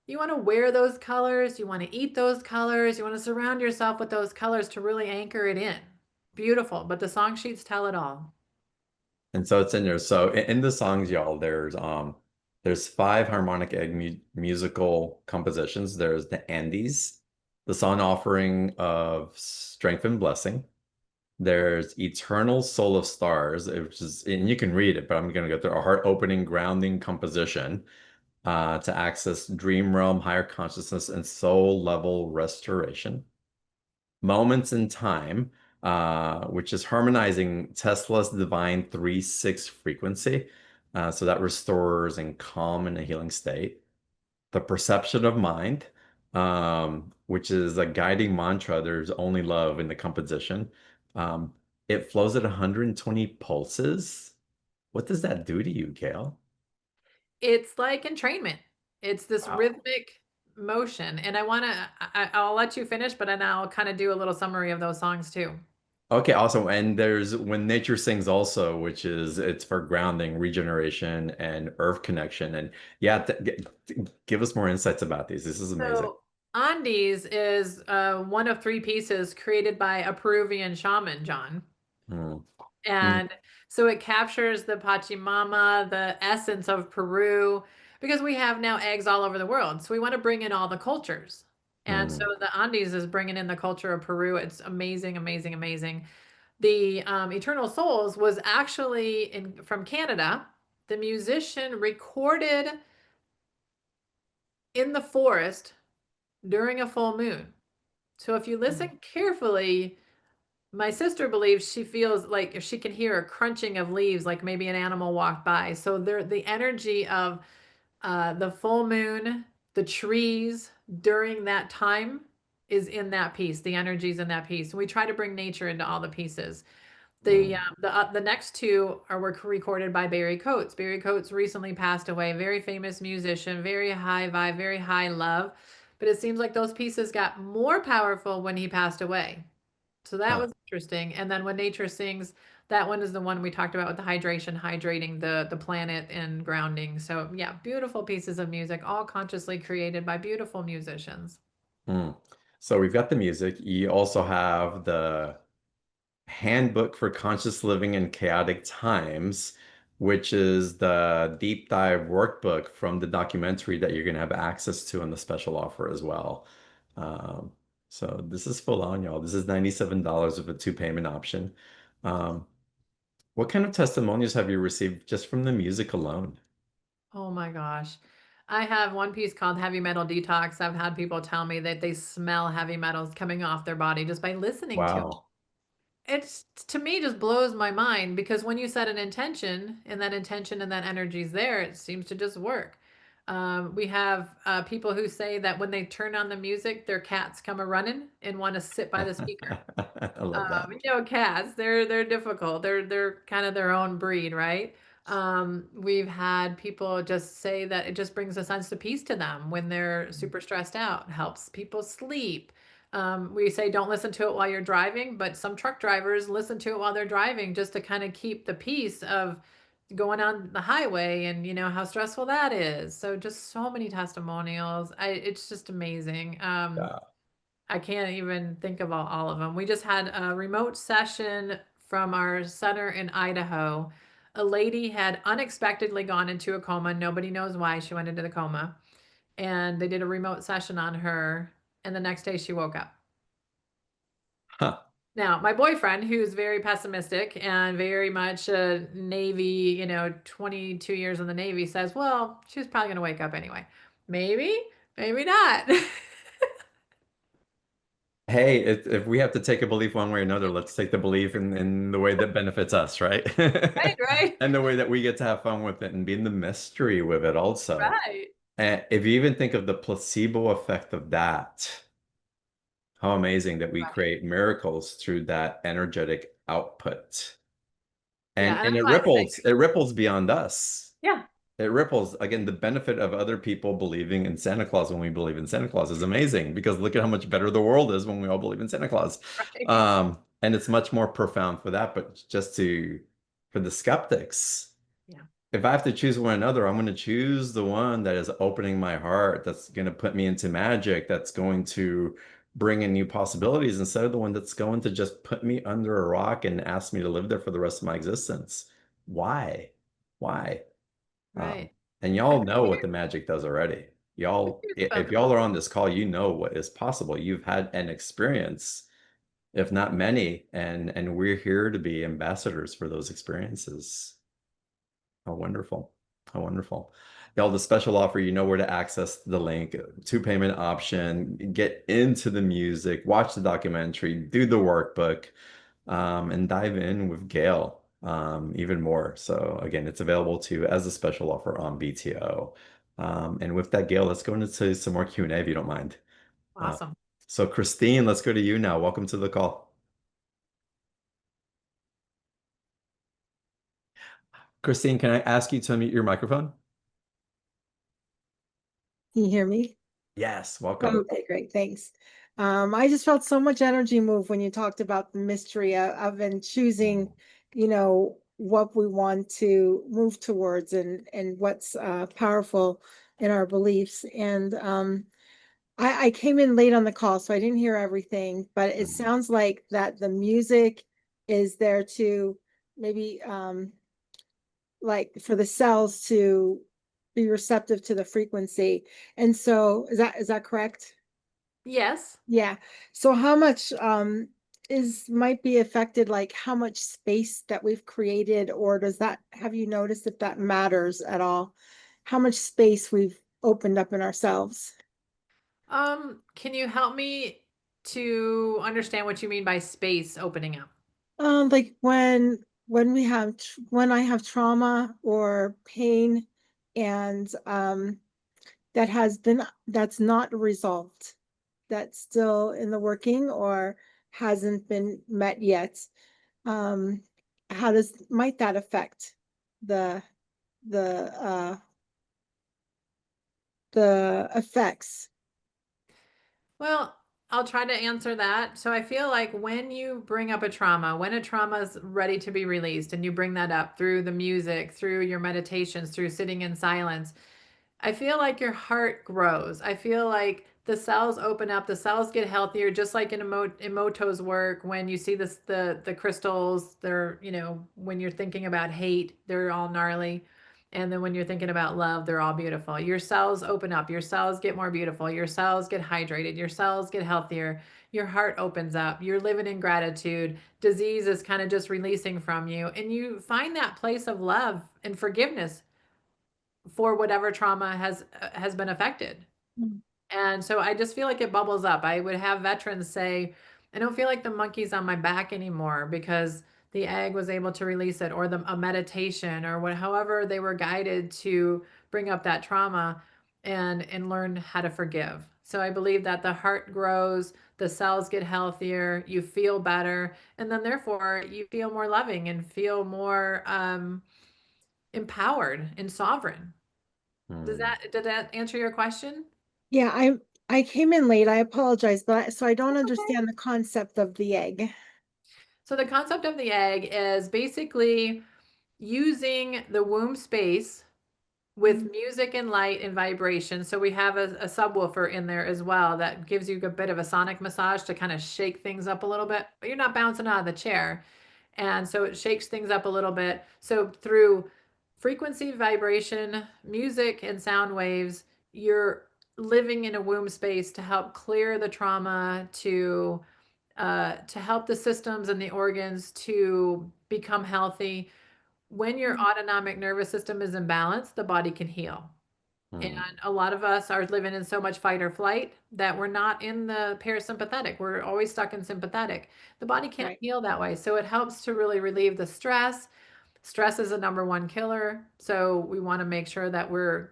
You want to wear those colors. You want to eat those colors. You want to surround yourself with those colors to really anchor it in. Beautiful. But the song sheets tell it all. And so it's in there. So in the songs, y'all, there's five harmonic egg musical compositions. There's the Andes, the song offering of strength and blessing. There's Eternal Soul of Stars, which is, and you can read it, but I'm going to go through a heart-opening, grounding composition to access dream realm, higher consciousness, and soul level restoration. Moments in Time, which is harmonizing Tesla's divine 3-6 frequency. So that restores and calm in a healing state. The Perception of Mind, which is a guiding mantra. There's only love in the composition. Um, it flows at 120 pulses. What does that do to you, Gail? It's like entrainment. It's this Wow. rhythmic motion. And I'll let you finish, but then I'll kind of do a little summary of those songs too. Okay, awesome. And there's When Nature Sings also, which is it's for grounding, regeneration, and earth connection. And yeah, give us more insights about these. This is amazing. So Andes is one of three pieces created by a Peruvian shaman, John. Mm. Mm. And so it captures the Pachamama, the essence of Peru, because we have now eggs all over the world. So we want to bring in all the cultures. And so Mm. the Andes is bringing in the culture of Peru. It's amazing, amazing, amazing. The Eternal Souls was actually from Canada. The musician recorded in the forest during a full moon. So if you listen carefully, my sister believes she feels like if she can hear a crunching of leaves, like maybe an animal walked by. So there, the energy of the full moon, the trees during that time is in that piece. The energy's in that piece. And we try to bring nature into all the pieces. Mm. The next two were recorded by Barry Coates. Barry Coates recently passed away, very famous musician, very high vibe, very high love. But it seems like those pieces got more powerful when he passed away. So that Huh. was interesting. And then when nature sings, that one is the one we talked about with the hydration, hydrating the planet and grounding. So yeah, beautiful pieces of music, all consciously created by beautiful musicians. Hmm. So we've got the music. You also have the Handbook for Conscious Living in Chaotic Times, which is the deep dive workbook from the documentary that you're going to have access to on the special offer as well. Um, so this is full on, y'all. This is $97 with a two payment option. Um, what kind of testimonials have you received just from the music alone? Oh my gosh. I have one piece called Heavy Metal Detox. I've had people tell me that they smell heavy metals coming off their body just by listening to it. Wow. It's to me just blows my mind because when you set an intention and that energy is there, it seems to just work. We have people who say that when they turn on the music, their cats come a running and want to sit by the speaker. I love that. Cats, they're difficult. They're kind of their own breed, right? We've had people just say that it just brings a sense of peace to them when they're super stressed out, helps people sleep. We say don't listen to it while you're driving, but some truck drivers listen to it while they're driving just to kind of keep the peace of going on the highway and how stressful that is. So just so many testimonials. It's just amazing. Yeah. I can't even think of all of them. We just had a remote session from our center in Idaho. A lady had unexpectedly gone into a coma. Nobody knows why she went into the coma. And they did a remote session on her. And the next day she woke up. Huh. Now, my boyfriend, who's very pessimistic and very much a Navy, 22 years in the Navy, says, well, she's probably going to wake up anyway. Maybe, maybe not. Hey, if we have to take a belief one way or another, let's take the belief in the way that benefits us, right? Right, right, And the way that we get to have fun with it and be in the mystery with it also. right. And if you even think of the placebo effect of that, how amazing that we Right. create miracles through that energetic output. Yeah, and And that's why I say, it ripples beyond us. yeah, It ripples. Again, the benefit of other people believing in Santa Claus when we believe in Santa Claus is amazing because look at how much better the world is when we all believe in Santa Claus. right. And it's much more profound for that, but for the skeptics, Yeah, if I have to choose one another, I'm going to choose the one that is opening my heart, that's going to put me into magic, that's going to bring in new possibilities instead of the one that's going to just put me under a rock and ask me to live there for the rest of my existence. Why? Why? Um, right. and I'm y'all know what the curious magic does already. Y'all, about if the y'all book. are on this call, you know what is possible. You've had an experience, if not many, and we're here to be ambassadors for those experiences. How wonderful. How wonderful. Y'all, the special offer, you know where to access the link, two payment option, get into the music, watch the documentary, do the workbook, and dive in with Gail even more. So again, it's available to you as a special offer on BTO. And with that, Gail, let's go into some more Q&A if you don't mind. Uh, Awesome. so Christine, let's go to you now. Welcome to the call. Christine, can I ask you to unmute your microphone? Can you hear me? Yes, welcome. Okay, great. Thanks. I just felt so much energy move when you talked about the mystery of and choosing, what we want to move towards and what's powerful in our beliefs. And I came in late on the call, so I didn't hear everything, but it Mhm. sounds like that the music is there to maybe like for the cells to be receptive to the frequency. And so is that correct? Yes. Yeah. So how much is might be affected, like how much space that we've created, or does that have you noticed if that matters at all? How much space we've opened up in ourselves? Can you help me to understand what you mean by space opening up? Like when we have when I have trauma or pain and that's not resolved, that's still in the working or hasn't been met yet. Um, how might that affect the the uh the effects? Well, I'll try to answer that. So I feel like when you bring up a trauma, when a trauma is ready to be released and you bring that up through the music, through your meditations, through sitting in silence, I feel like your heart grows. I feel like the cells open up, the cells get healthier, just like in Emoto's work. When you see this, the crystals, they're, when you're thinking about hate, they're all gnarly. And then when you're thinking about love, they're all beautiful. Your cells open up, your cells get more beautiful, your cells get hydrated, your cells get healthier, your heart opens up, you're living in gratitude, disease is kind of just releasing from you, and you find that place of love and forgiveness for whatever trauma has been affected. Mm. And so I just feel like it bubbles up. I would have veterans say, I don't feel like the monkey's on my back anymore because the egg was able to release it, or a meditation, or however they were guided to bring up that trauma and learn how to forgive. So I believe that the heart grows, the cells get healthier, you feel better, and then therefore you feel more loving and feel more empowered and sovereign. Hmm. Did that answer your question? Yeah, I came in late. I apologize, but so I don't Okay. understand the concept of the egg. So the concept of the egg is basically using the womb space with music and light and vibration. So we have a subwoofer in there as well that gives you a bit of a sonic massage to kind of shake things up a little bit, but you're not bouncing out of the chair. And so it shakes things up a little bit. So through frequency, vibration, music, and sound waves, you're living in a womb space to help clear the trauma, to help the systems and the organs to become healthy. When your autonomic nervous system is in balance, the body can heal. And Hmm. a lot of us are living in so much fight or flight that we're not in the parasympathetic. We're always stuck in sympathetic. The body can't Right. heal that way. So it helps to really relieve the stress. Stress is a number one killer. So we want to make sure that we're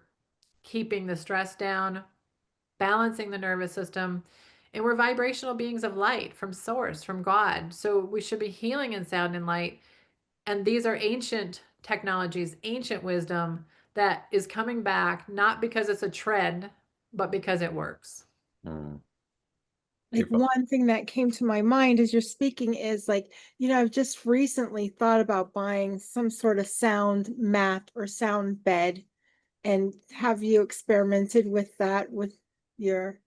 keeping the stress down, balancing the nervous system. And we're vibrational beings of light from source, from God. So we should be healing in sound and light. And these are ancient technologies, ancient wisdom that is coming back, not because it's a trend, but because it works. Hmm. Like one thing that came to my mind as you're speaking is like, I've just recently thought about buying some sort of sound mat or sound bed. And have you experimented with that with your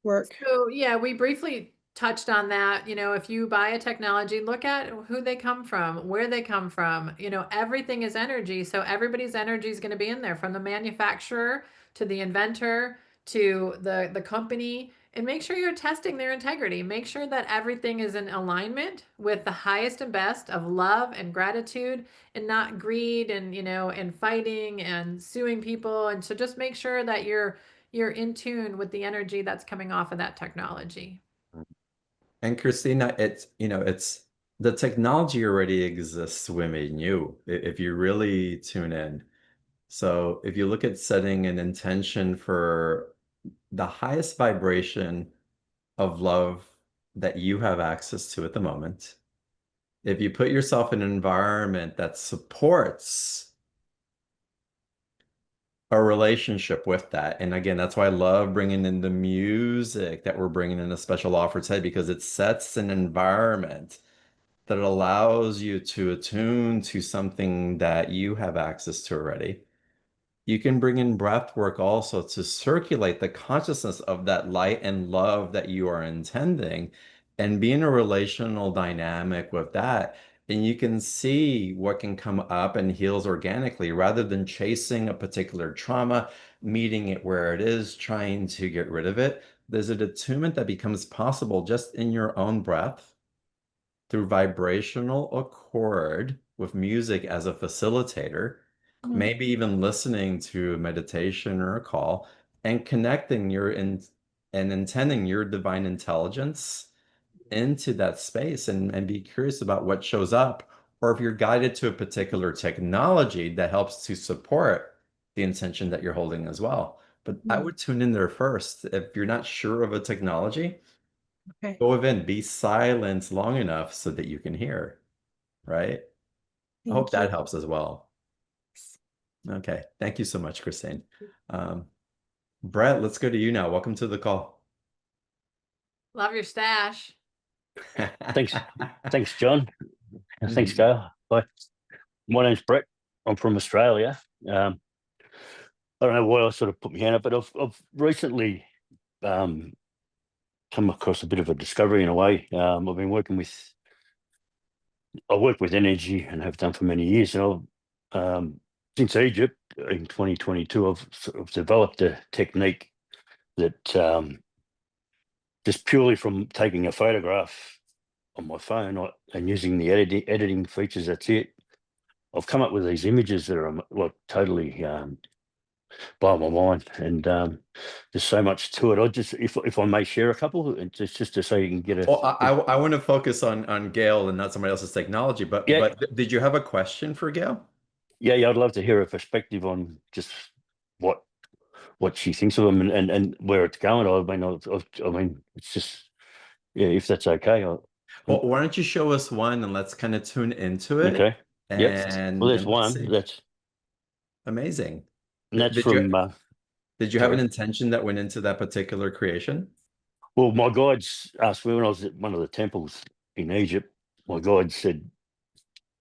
work? So, yeah, we briefly touched on that. If you buy a technology, look at who they come from, where they come from. Everything is energy. So, everybody's energy is going to be in there, from the manufacturer to the inventor to the company. And make sure you're testing their integrity. Make sure that everything is in alignment with the highest and best of love and gratitude, and not greed and fighting and suing people. And so just make sure that you're in tune with the energy that's coming off of that technology. And Christina, it's the technology already exists within you if you really tune in. So if you look at setting an intention for the highest vibration of love that you have access to at the moment, if you put yourself in an environment that supports a relationship with that. And again, that's why I love bringing in the music that we're bringing in a special offer today, because it sets an environment that allows you to attune to something that you have access to already. You can bring in breath work also to circulate the consciousness of that light and love that you are intending, and be in a relational dynamic with that. And you can see what can come up and heals organically rather than chasing a particular trauma, meeting it where it is, trying to get rid of it. There's an attunement that becomes possible just in your own breath through vibrational accord with music as a facilitator, Mm. maybe even listening to a meditation or a call, and connecting your in and intending your divine intelligence into that space, and be curious about what shows up, or if you're guided to a particular technology that helps to support the intention that you're holding as well. But I Mm. would tune in there first. If you're not sure of a technology, Okay. go within, be silent long enough so that you can hear, right? I hope Thank you. that helps as well. Okay. Thank you so much, Christine. Um, Brett, let's go to you now. Welcome to the call. Love your stash. Thanks, John. Thanks, Mhm. Gail. Hi, my name's Brett. I'm from Australia. I don't know why I sort of put my hand up, but I've recently come across a bit of a discovery in a way. I've been I work with energy and have done for many years. And since Egypt in 2022, I've sort of developed a technique that just purely from taking a photograph on my phone and using the editing features, that's it. I've come up with these images that are like totally blow my mind, and there's so much to it. I just, if I may share a couple, and just to say you can get a. Well, I want to focus on Gail and not somebody else's technology, but Yeah, did you have a question for Gail? yeah, I'd love to hear a perspective on just what she thinks of them and where it's going. I mean, it's just, yeah, if that's okay. Well, why don't you show us one and let's kind of tune into it Okay. Yep. Well, there's and let's one see. that's Amazing. and that's Did you from. did you have an Sorry. intention that went into that particular creation? Well, my guides asked me when I was at one of the temples in Egypt. My guide said,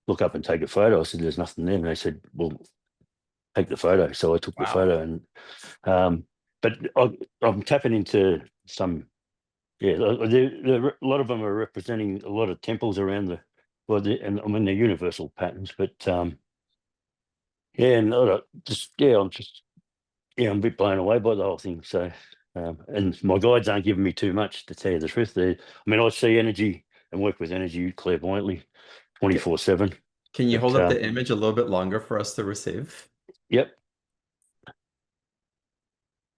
"Look up and take a photo." I said, "There's nothing there." And they said, "Well, take the photo." So I took the Wow. photo, and but I'm tapping into some. Yeah, a lot of them are representing a lot of temples around and I mean they're universal patterns, but yeah, and I'm just I'm a bit blown away by the whole thing. So, and my guides aren't giving me too much, to tell you the truth. I mean, I see energy and work with energy clairvoyantly, Ca- 24/7. Can you hold But up the image a little bit longer for us to receive? yep,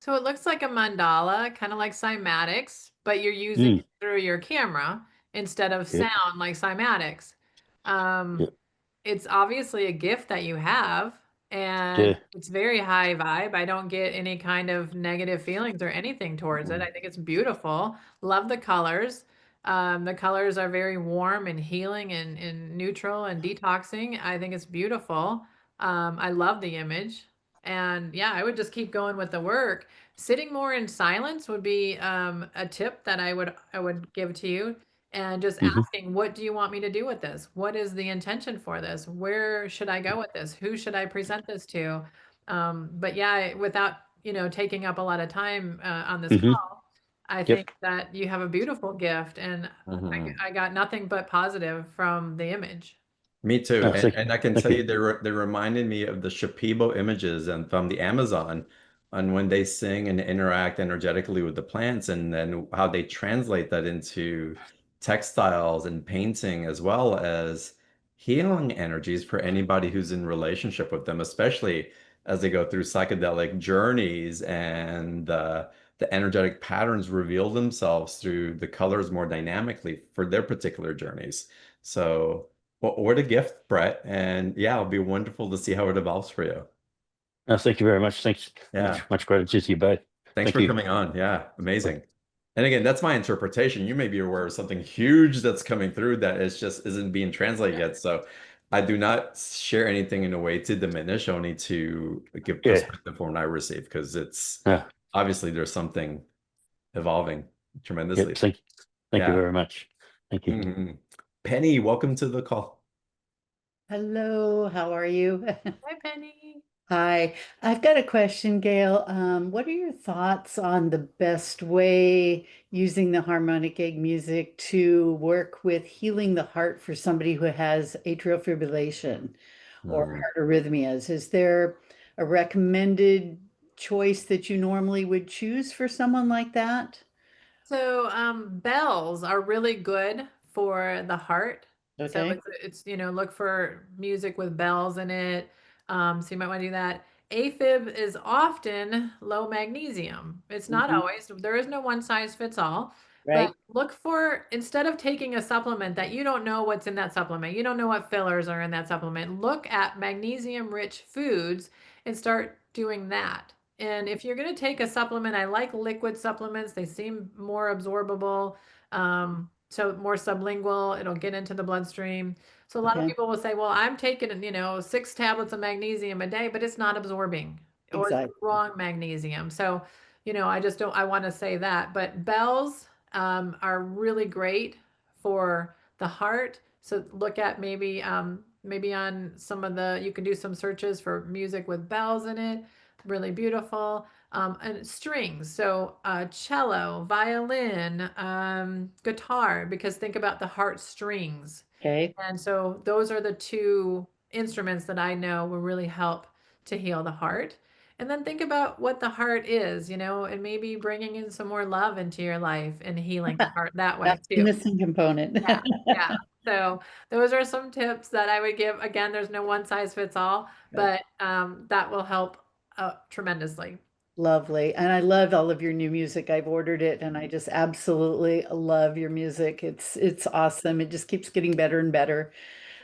So it looks like a mandala, kind of like cymatics, but you're using mm, it through your camera instead of yep, sound like cymatics. Um, yep, it's obviously a gift that you have, and yeah, it's very high vibe. I don't get any kind of negative feelings or anything towards it. I think it's beautiful. Love the colors. The colors are very warm and healing and neutral and detoxing. I think it's beautiful. I love the image. And yeah, I would just keep going with the work. Sitting more in silence would be a tip that I would give to you, and just hmm asking, what do you want me to do with this? What is the intention for this? Where should I go with this? Who should I present this to? But yeah, without, taking up a lot of time on this hmm call, I yep. think that you have a beautiful gift, and Mhm. I got nothing but positive from the image. Me too. No, And I can thank tell you. you they reminded me of the Shipibo images and from the Amazon on when they sing and interact energetically with the plants and then how they translate that into textiles and painting as well as healing energies for anybody who's in relationship with them, especially as they go through psychedelic journeys and the energetic patterns reveal themselves through the colors more dynamically for their particular journeys. So well, what a gift, Brett. And yeah, it'll be wonderful to see how it evolves for you. No, thank you very much. Thanks. Yeah. Much gratitude to you both. Thanks Thank for you. coming on. Yeah, amazing. And again, that's my interpretation. You may be aware of something huge that's coming through that is just isn't being translated yet. So I do not share anything in a way to diminish, only to give Yeah. perspective for what I receive, because it's Yeah. obviously there's something evolving tremendously. Yep. Thank you Yeah. very much. Thank you. Mhm. Penny, welcome to the call. Hello, how are you? Hi, Penny. Hi, I've got a question, Gail. What are your thoughts on the best way using the harmonic egg music to work with healing the heart for somebody who has atrial fibrillation or Mhm. heart arrhythmias? Is there a recommended choice that you normally would choose for someone like that? So, bells are really good for the heart. So Okay, look for music with bells in it. So you might want to do that. AFib is often low magnesium. It's not mhm, always. There is no one size fits all. But right, look for, instead of taking a supplement that you don't know what's in that supplement, you don't know what fillers are in that supplement, look at magnesium rich foods and start doing that. And if you're going to take a supplement, I like liquid supplements. They seem more absorbable. So more sublingual, it'll get into the bloodstream. So a lot of okay, people will say, well, I'm taking, 6 tablets of magnesium a day, but it's not absorbing or it's the exactly. wrong magnesium. So, I just don't, I want to say that. But bells are really great for the heart. So look at maybe on some of you can do some searches for music with bells in it, really beautiful. And strings, so cello, violin, guitar, because think about the heart strings. Okay. And so those are the two instruments that I know will really help to heal the heart. And then think about what the heart is, and maybe bringing in some more love into your life and healing the heart that way That's the too. missing component. Yeah, yeah. So those are some tips that I would give. Again, there's no one size fits all, but that will help tremendously. Lovely. And I love all of your new music. I've ordered it and I just absolutely love your music. It's awesome. It just keeps getting better and better.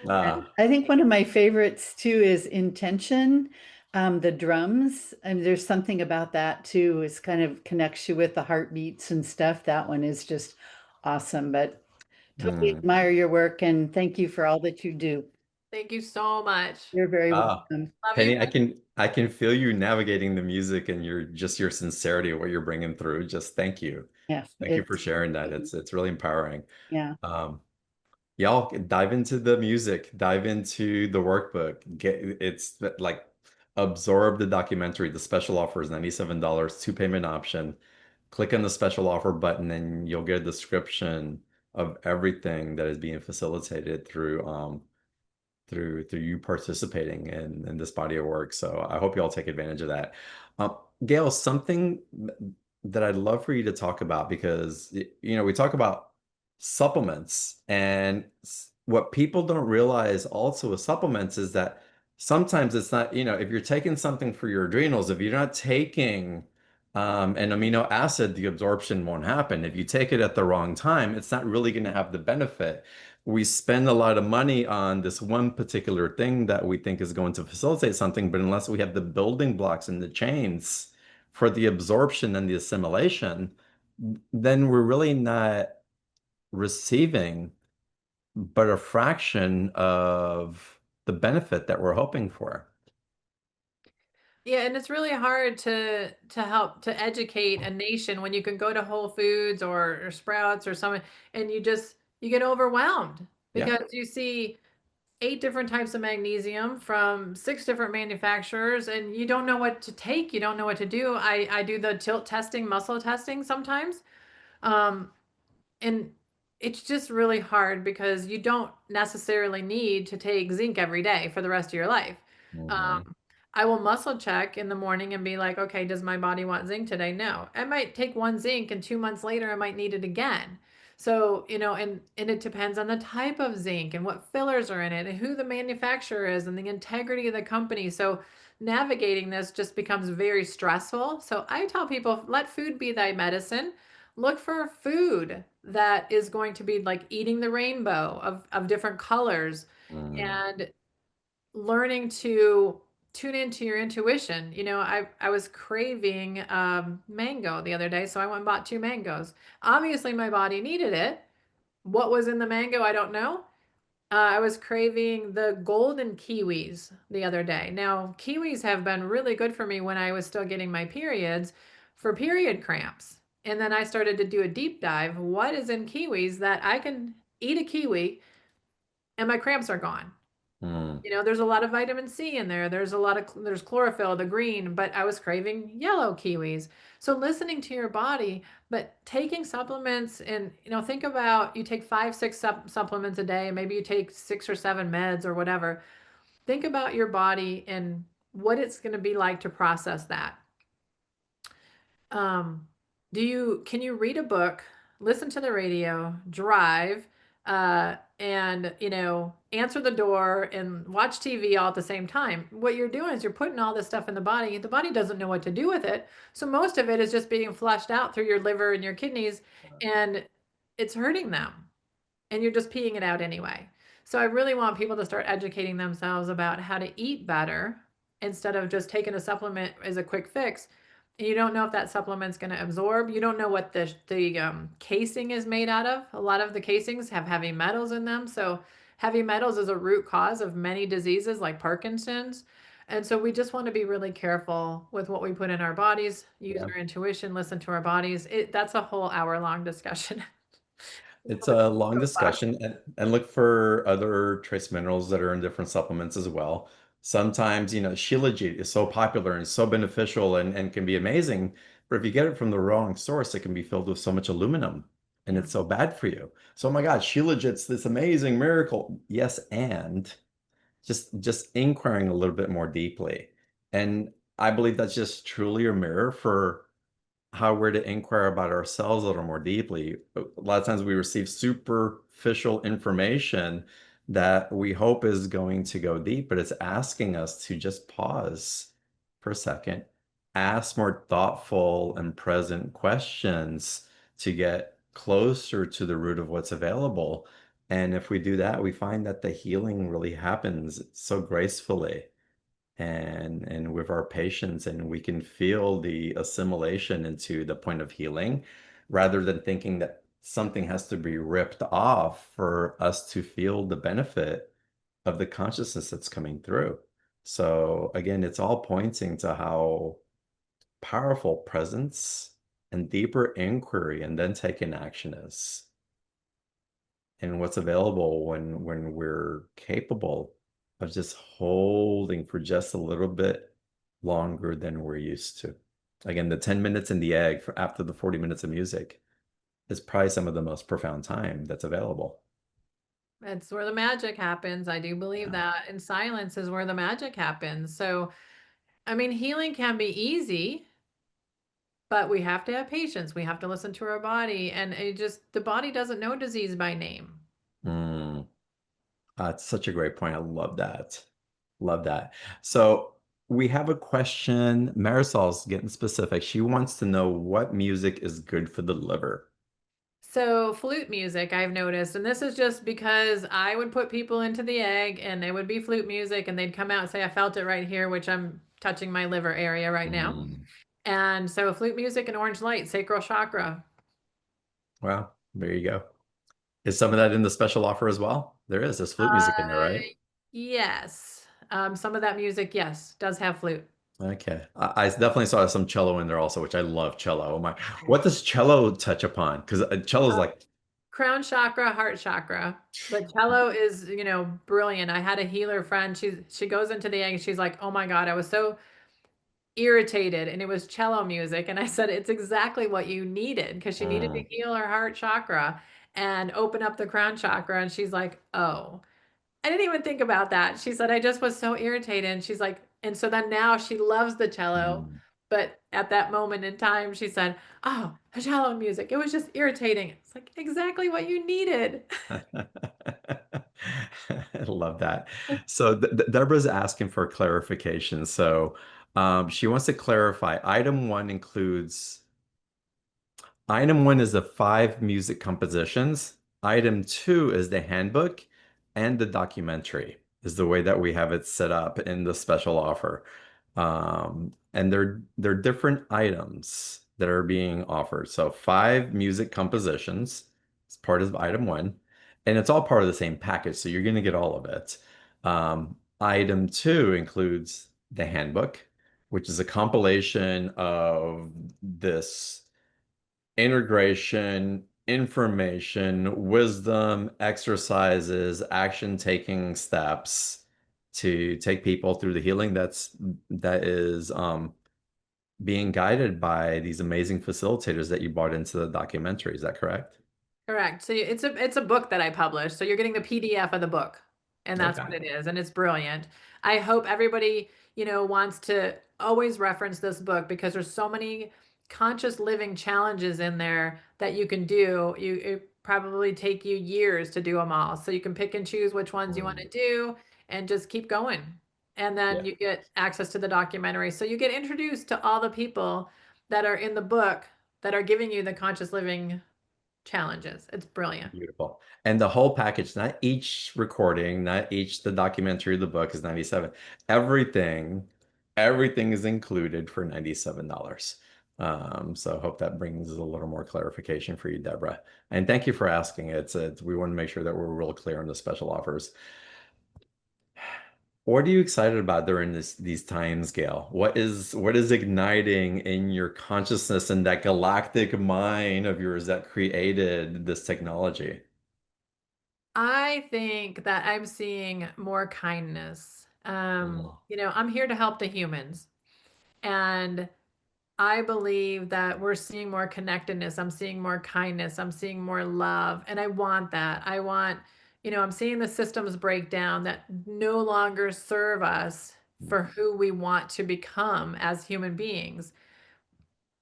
And I think one of my favorites too is Intention. The drums, and there's something about that too, is kind of connects you with the heartbeats and stuff. That one is just awesome. But totally Mm. admire your work and thank you for all that you do. Thank you so much. You're very Ah, welcome. Love Penny, you. I can feel you navigating the music and your sincerity of what you're bringing through. Just thank you. Yeah, Thank you for sharing that. It's really empowering. yeah. Y'all dive into the music, dive into the workbook. It's like absorb the documentary. The special offer is $97, two payment option. Click on the special offer button and you'll get a description of everything that is being facilitated through you participating in this body of work. So I hope you all take advantage of that. Gail, something that I'd love for you to talk about, because we talk about supplements, and what people don't realize also with supplements is that sometimes it's not, if you're taking something for your adrenals, if you're not taking an amino acid, the absorption won't happen. If you take it at the wrong time, it's not really going to have the benefit. We spend a lot of money on this one particular thing that we think is going to facilitate something, but unless we have the building blocks and the chains for the absorption and the assimilation, then we're really not receiving but a fraction of the benefit that we're hoping for. Yeah, and it's really hard to help to educate a nation when you can go to Whole Foods or Sprouts or something, and you get overwhelmed Yeah. because you see 8 different types of magnesium from 6 different manufacturers, and you don't know what to take. You don't know what to do. I do the tilt testing, muscle testing sometimes. Um, and it's just really hard because you don't necessarily need to take zinc every day for the rest of your life. Mhm. Um, I will muscle check in the morning and be like, okay, does my body want zinc today? No. I might take one zinc and 2 months later I might need it again. So, and it depends on the type of zinc and what fillers are in it and who the manufacturer is and the integrity of the company. So navigating this just becomes very stressful. So I tell people, let food be thy medicine. Look for food that is going to be like eating the rainbow of different colors Mm. and learning to tune into your intuition. I was craving mango the other day, so I went and bought 2 mangoes. Obviously, my body needed it. What was in the mango, I don't know. I was craving the golden kiwis the other day. Now, kiwis have been really good for me when I was still getting my periods for period cramps. And then I started to do a deep dive. What is in kiwis that I can eat a kiwi and my cramps are gone? Mm. There's a lot of vitamin C in there. There's chlorophyll, the green, but I was craving yellow kiwis. So listening to your body, but taking supplements and, think about you take 5, 6 supplements a day, maybe you take 6 or 7 meds or whatever. Think about your body and what it's going to be like to process that. Um, can you read a book, listen to the radio, drive, and answer the door and watch TV all at the same time? What you're doing is you're putting all this stuff in the body. The body doesn't know what to do with it. So most of it is just being flushed out through your liver and your kidneys, and it's hurting them. And you're just peeing it out anyway. So I really want people to start educating themselves about how to eat better instead of just taking a supplement as a quick fix. And you don't know if that supplement's going to absorb. You don't know what the casing is made out of. A lot of the casings have heavy metals in them. So heavy metals is a root cause of many diseases like Parkinson's. And so we just want to be really careful with what we put in our bodies, use Yeah. our intuition, listen to our bodies. That's a whole hour-long discussion. It's a long Soapbox. discussion, and look for other trace minerals that are in different supplements as well. Sometimes, shilajit is so popular and so beneficial and can be amazing, but if you get it from the wrong source, it can be filled with so much aluminum and Yeah. it's so bad for you. So, oh my God, shilajit's this amazing miracle. Yes, and just inquiring a little bit more deeply. And I believe that's just truly a mirror for how we're to inquire about ourselves a little more deeply. A lot of times we receive superficial information that we hope is going to go deep, but it's asking us to just pause for a second, ask more thoughtful and present questions to get closer to the root of what's available. And if we do that, we find that the healing really happens so gracefully and with our patience, and we can feel the assimilation into the point of healing rather than thinking that something has to be ripped off for us to feel the benefit of the consciousness that's coming through. So again, it's all pointing to how powerful presence and deeper inquiry and then taking action is, and what's available when we're capable of just holding for just a little bit longer than we're used to. Again, the 10 minutes in the egg for after the 40 minutes of music is probably some of the most profound time that's available. It's where the magic happens. I do believe Yeah. that. And silence is where the magic happens. So, I mean, healing can be easy, but we have to have patience. We have to listen to our body. And the body doesn't know disease by name. Mm, that's such a great point. I love that. Love that. So we have a question. Marisol's getting specific. She wants to know what music is good for the liver. So flute music, I've noticed, and this is just because I would put people into the egg and it would be flute music and they'd come out and say, I felt it right here, which I'm touching my liver area right now. Mm. And so flute music and orange light, sacral chakra. Well, there you go. Is some of that in the special offer as well? There is. There's flute music in there, Uh, right? yes. Some of that music, yes, does have flute. Okay. I definitely saw some cello in there also, which I love cello. Oh my, what does cello touch upon? Because cello is like, Crown chakra, heart chakra. But cello is, brilliant. I had a healer friend. She goes into the egg and she's like, "Oh my God, I was so irritated," and it was cello music. And I said, it's exactly what you needed because she needed to mm, heal her heart chakra and open up the crown chakra. And she's like, oh, I didn't even think about that. She said, I just was so irritated. And she's like, and so then now she loves the cello. mm. But at that moment in time, she said, oh, cello music. It was just irritating. It's like exactly what you needed. I love that. So Deborah's asking for clarification. So she wants to clarify. Item one is the 5 music compositions. Item two is the handbook, and the documentary is the way that we have it set up in the special offer. And they're different items that are being offered. So 5 music compositions is part of item one, and it's all part of the same package. So you're going to get all of it. Item two includes the handbook, which is a compilation of this integration, information, wisdom, exercises, action taking steps to take people through the healing that is being guided by these amazing facilitators that you brought into the documentary. Is that correct? Correct. So it's a book that I published. So you're getting the PDF of the book, and that's what Okay. it is, and it's brilliant. I hope everybody, wants to always reference this book because there's so many conscious living challenges in there that you can do. It probably take you years to do them all. So you can pick and choose which ones you want to Mm, do and just keep going. And then yeah, you get access to the documentary. So you get introduced to all the people that are in the book that are giving you the conscious living challenges. It's brilliant. beautiful. And the whole package, not each recording, not each the documentary, the book is 97. Everything, everything is included for $97. So I hope that brings a little more clarification for you, Deborah. And thank you for asking. We want to make sure that we're real clear on the special offers. What are you excited about during these times, Gail? What is igniting in your consciousness and that galactic mind of yours that created this technology? I think that I'm seeing more kindness. Oh. I'm here to help the humans. And I believe that we're seeing more connectedness. I'm seeing more kindness. I'm seeing more love. And I want that. I'm seeing the systems break down that no longer serve us for who we want to become as human beings.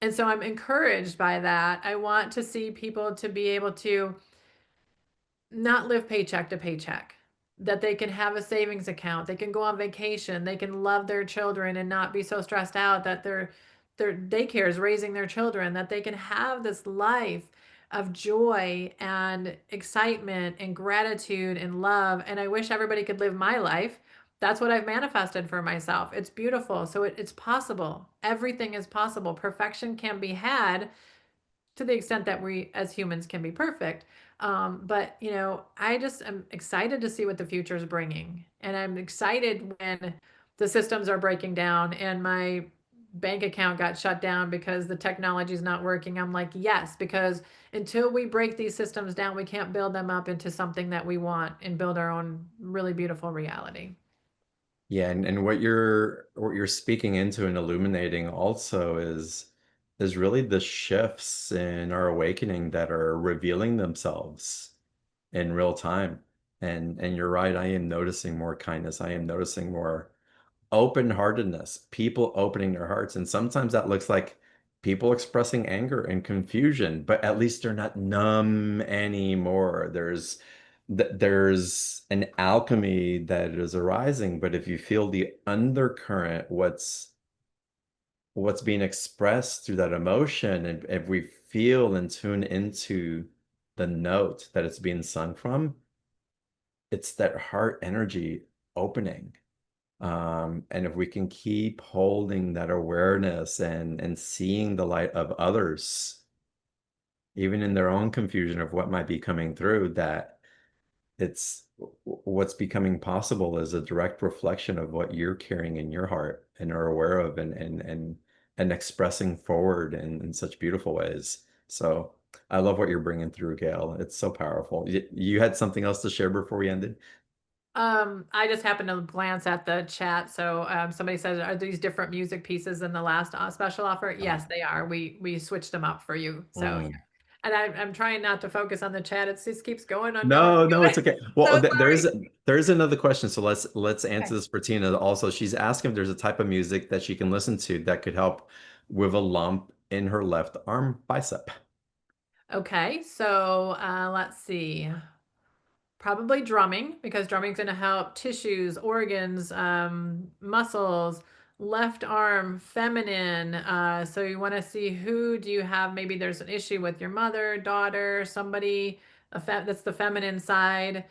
And so I'm encouraged by that. I want to see people to be able to not live paycheck to paycheck, that they can have a savings account, they can go on vacation, they can love their children and not be so stressed out that their daycare is raising their children, that they can have this life of joy and excitement and gratitude and love. And I wish everybody could live my life. That's what I've manifested for myself. It's beautiful. So it's possible. Everything is possible. Perfection can be had to the extent that we as humans can be perfect. But I just am excited to see what the future is bringing. And I'm excited when the systems are breaking down and my bank account got shut down because the technology is not working. I'm like, yes, because until we break these systems down, we can't build them up into something that we want and build our own really beautiful reality. Yeah, and what you're speaking into and illuminating also is really the shifts in our awakening that are revealing themselves in real time. And you're right, I am noticing more kindness. I am noticing more open-heartedness, people opening their hearts. And sometimes that looks like people expressing anger and confusion, but at least they're not numb anymore. There's an alchemy that is arising, but if you feel the undercurrent, what's being expressed through that emotion, and if we feel and tune into the note that it's being sung from, it's that heart energy opening. And if we can keep holding that awareness and seeing the light of others, even in their own confusion of what might be coming through, that it's what's becoming possible is a direct reflection of what you're carrying in your heart and are aware of and expressing forward in such beautiful ways. So I love what you're bringing through, Gail. It's so powerful. You had something else to share before we ended? I just happened to glance at the chat. So somebody says, "Are these different music pieces than the last special offer?" Yes, they are. We switched them up for you. So, yeah. Mm. And I'm trying not to focus on the chat. It just keeps going unknown. No, no, it's okay. Well, So th sorry. there's another question. So let's Okay. answer this for Tina also. She's asking if there's a type of music that she can listen to that could help with a lump in her left arm bicep. Okay. So let's see. Probably drumming, because drumming is going to help tissues, organs, muscles, left arm, feminine. So you want to see who do you have? Maybe there's an issue with your mother, daughter, somebody that's the feminine side.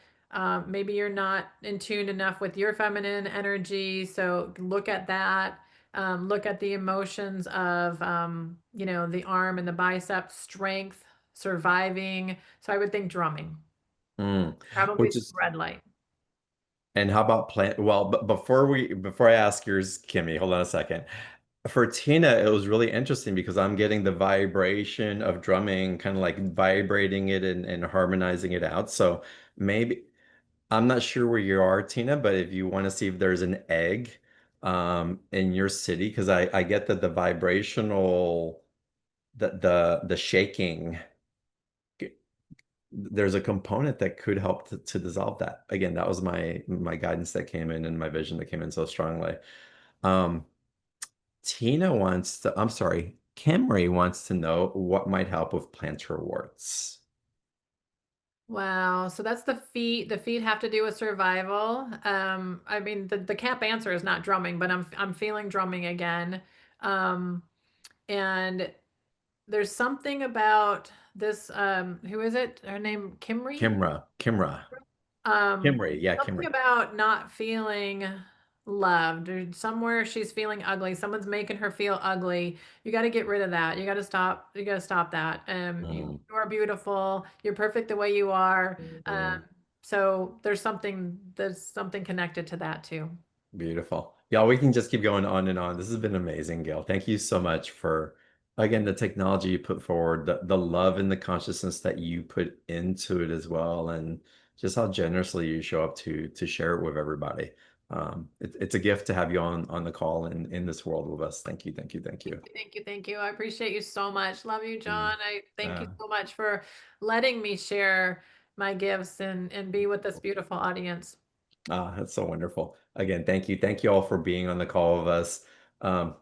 Maybe you're not in tune enough with your feminine energy. So look at that. Look at the emotions of, the arm and the bicep, strength, surviving. So I would think drumming. Mm. Probably Which some is, red light. and how about plant? Well, but before I ask yours, Kimmy, hold on a second. For Tina, it was really interesting because I'm getting the vibration of drumming, kind of like vibrating it and harmonizing it out. So maybe I'm not sure where you are, Tina, but if you want to see if there's an egg in your city, because I get that the vibrational the shaking, there's a component that could help to dissolve that. Again, that was my guidance that came in and my vision that came in so strongly. Um, Tina wants to, I'm sorry, Camry wants to know what might help with plantar warts. Wow. So that's the feet. The feet have to do with survival. I mean, the cap answer is not drumming, but I'm feeling drumming again. Um, and there's something about this, who is it? Her name Kimry? Kimra, Um, Kimry, yeah, Something Kimry. about not feeling loved, or somewhere she's feeling ugly. Someone's making her feel ugly. You got to get rid of that. You got to stop. You got to stop that. Mm, You are beautiful. You're perfect the way you are. mm. So there's something connected to that too. Beautiful. Yeah, we can just keep going on and on. This has been amazing, Gail. Thank you so much for, again, the technology you put forward, the love and the consciousness that you put into it as well, and just how generously you show up to share it with everybody. It's a gift to have you on the call and in this world with us. Thank you, thank you, thank you. Thank you. Thank you. I appreciate you so much. Love you, John. I thank you Yeah. so much for letting me share my gifts and be with this beautiful audience. That's so wonderful. Again, thank you. Thank you all for being on the call with us. Um,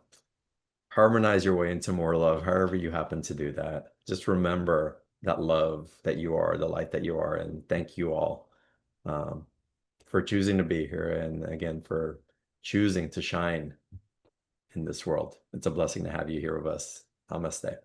harmonize your way into more love, however you happen to do that. Just remember that love that you are, the light that you are, and thank you all um, for choosing to be here, and again for choosing to shine in this world. It's a blessing to have you here with us. Namaste.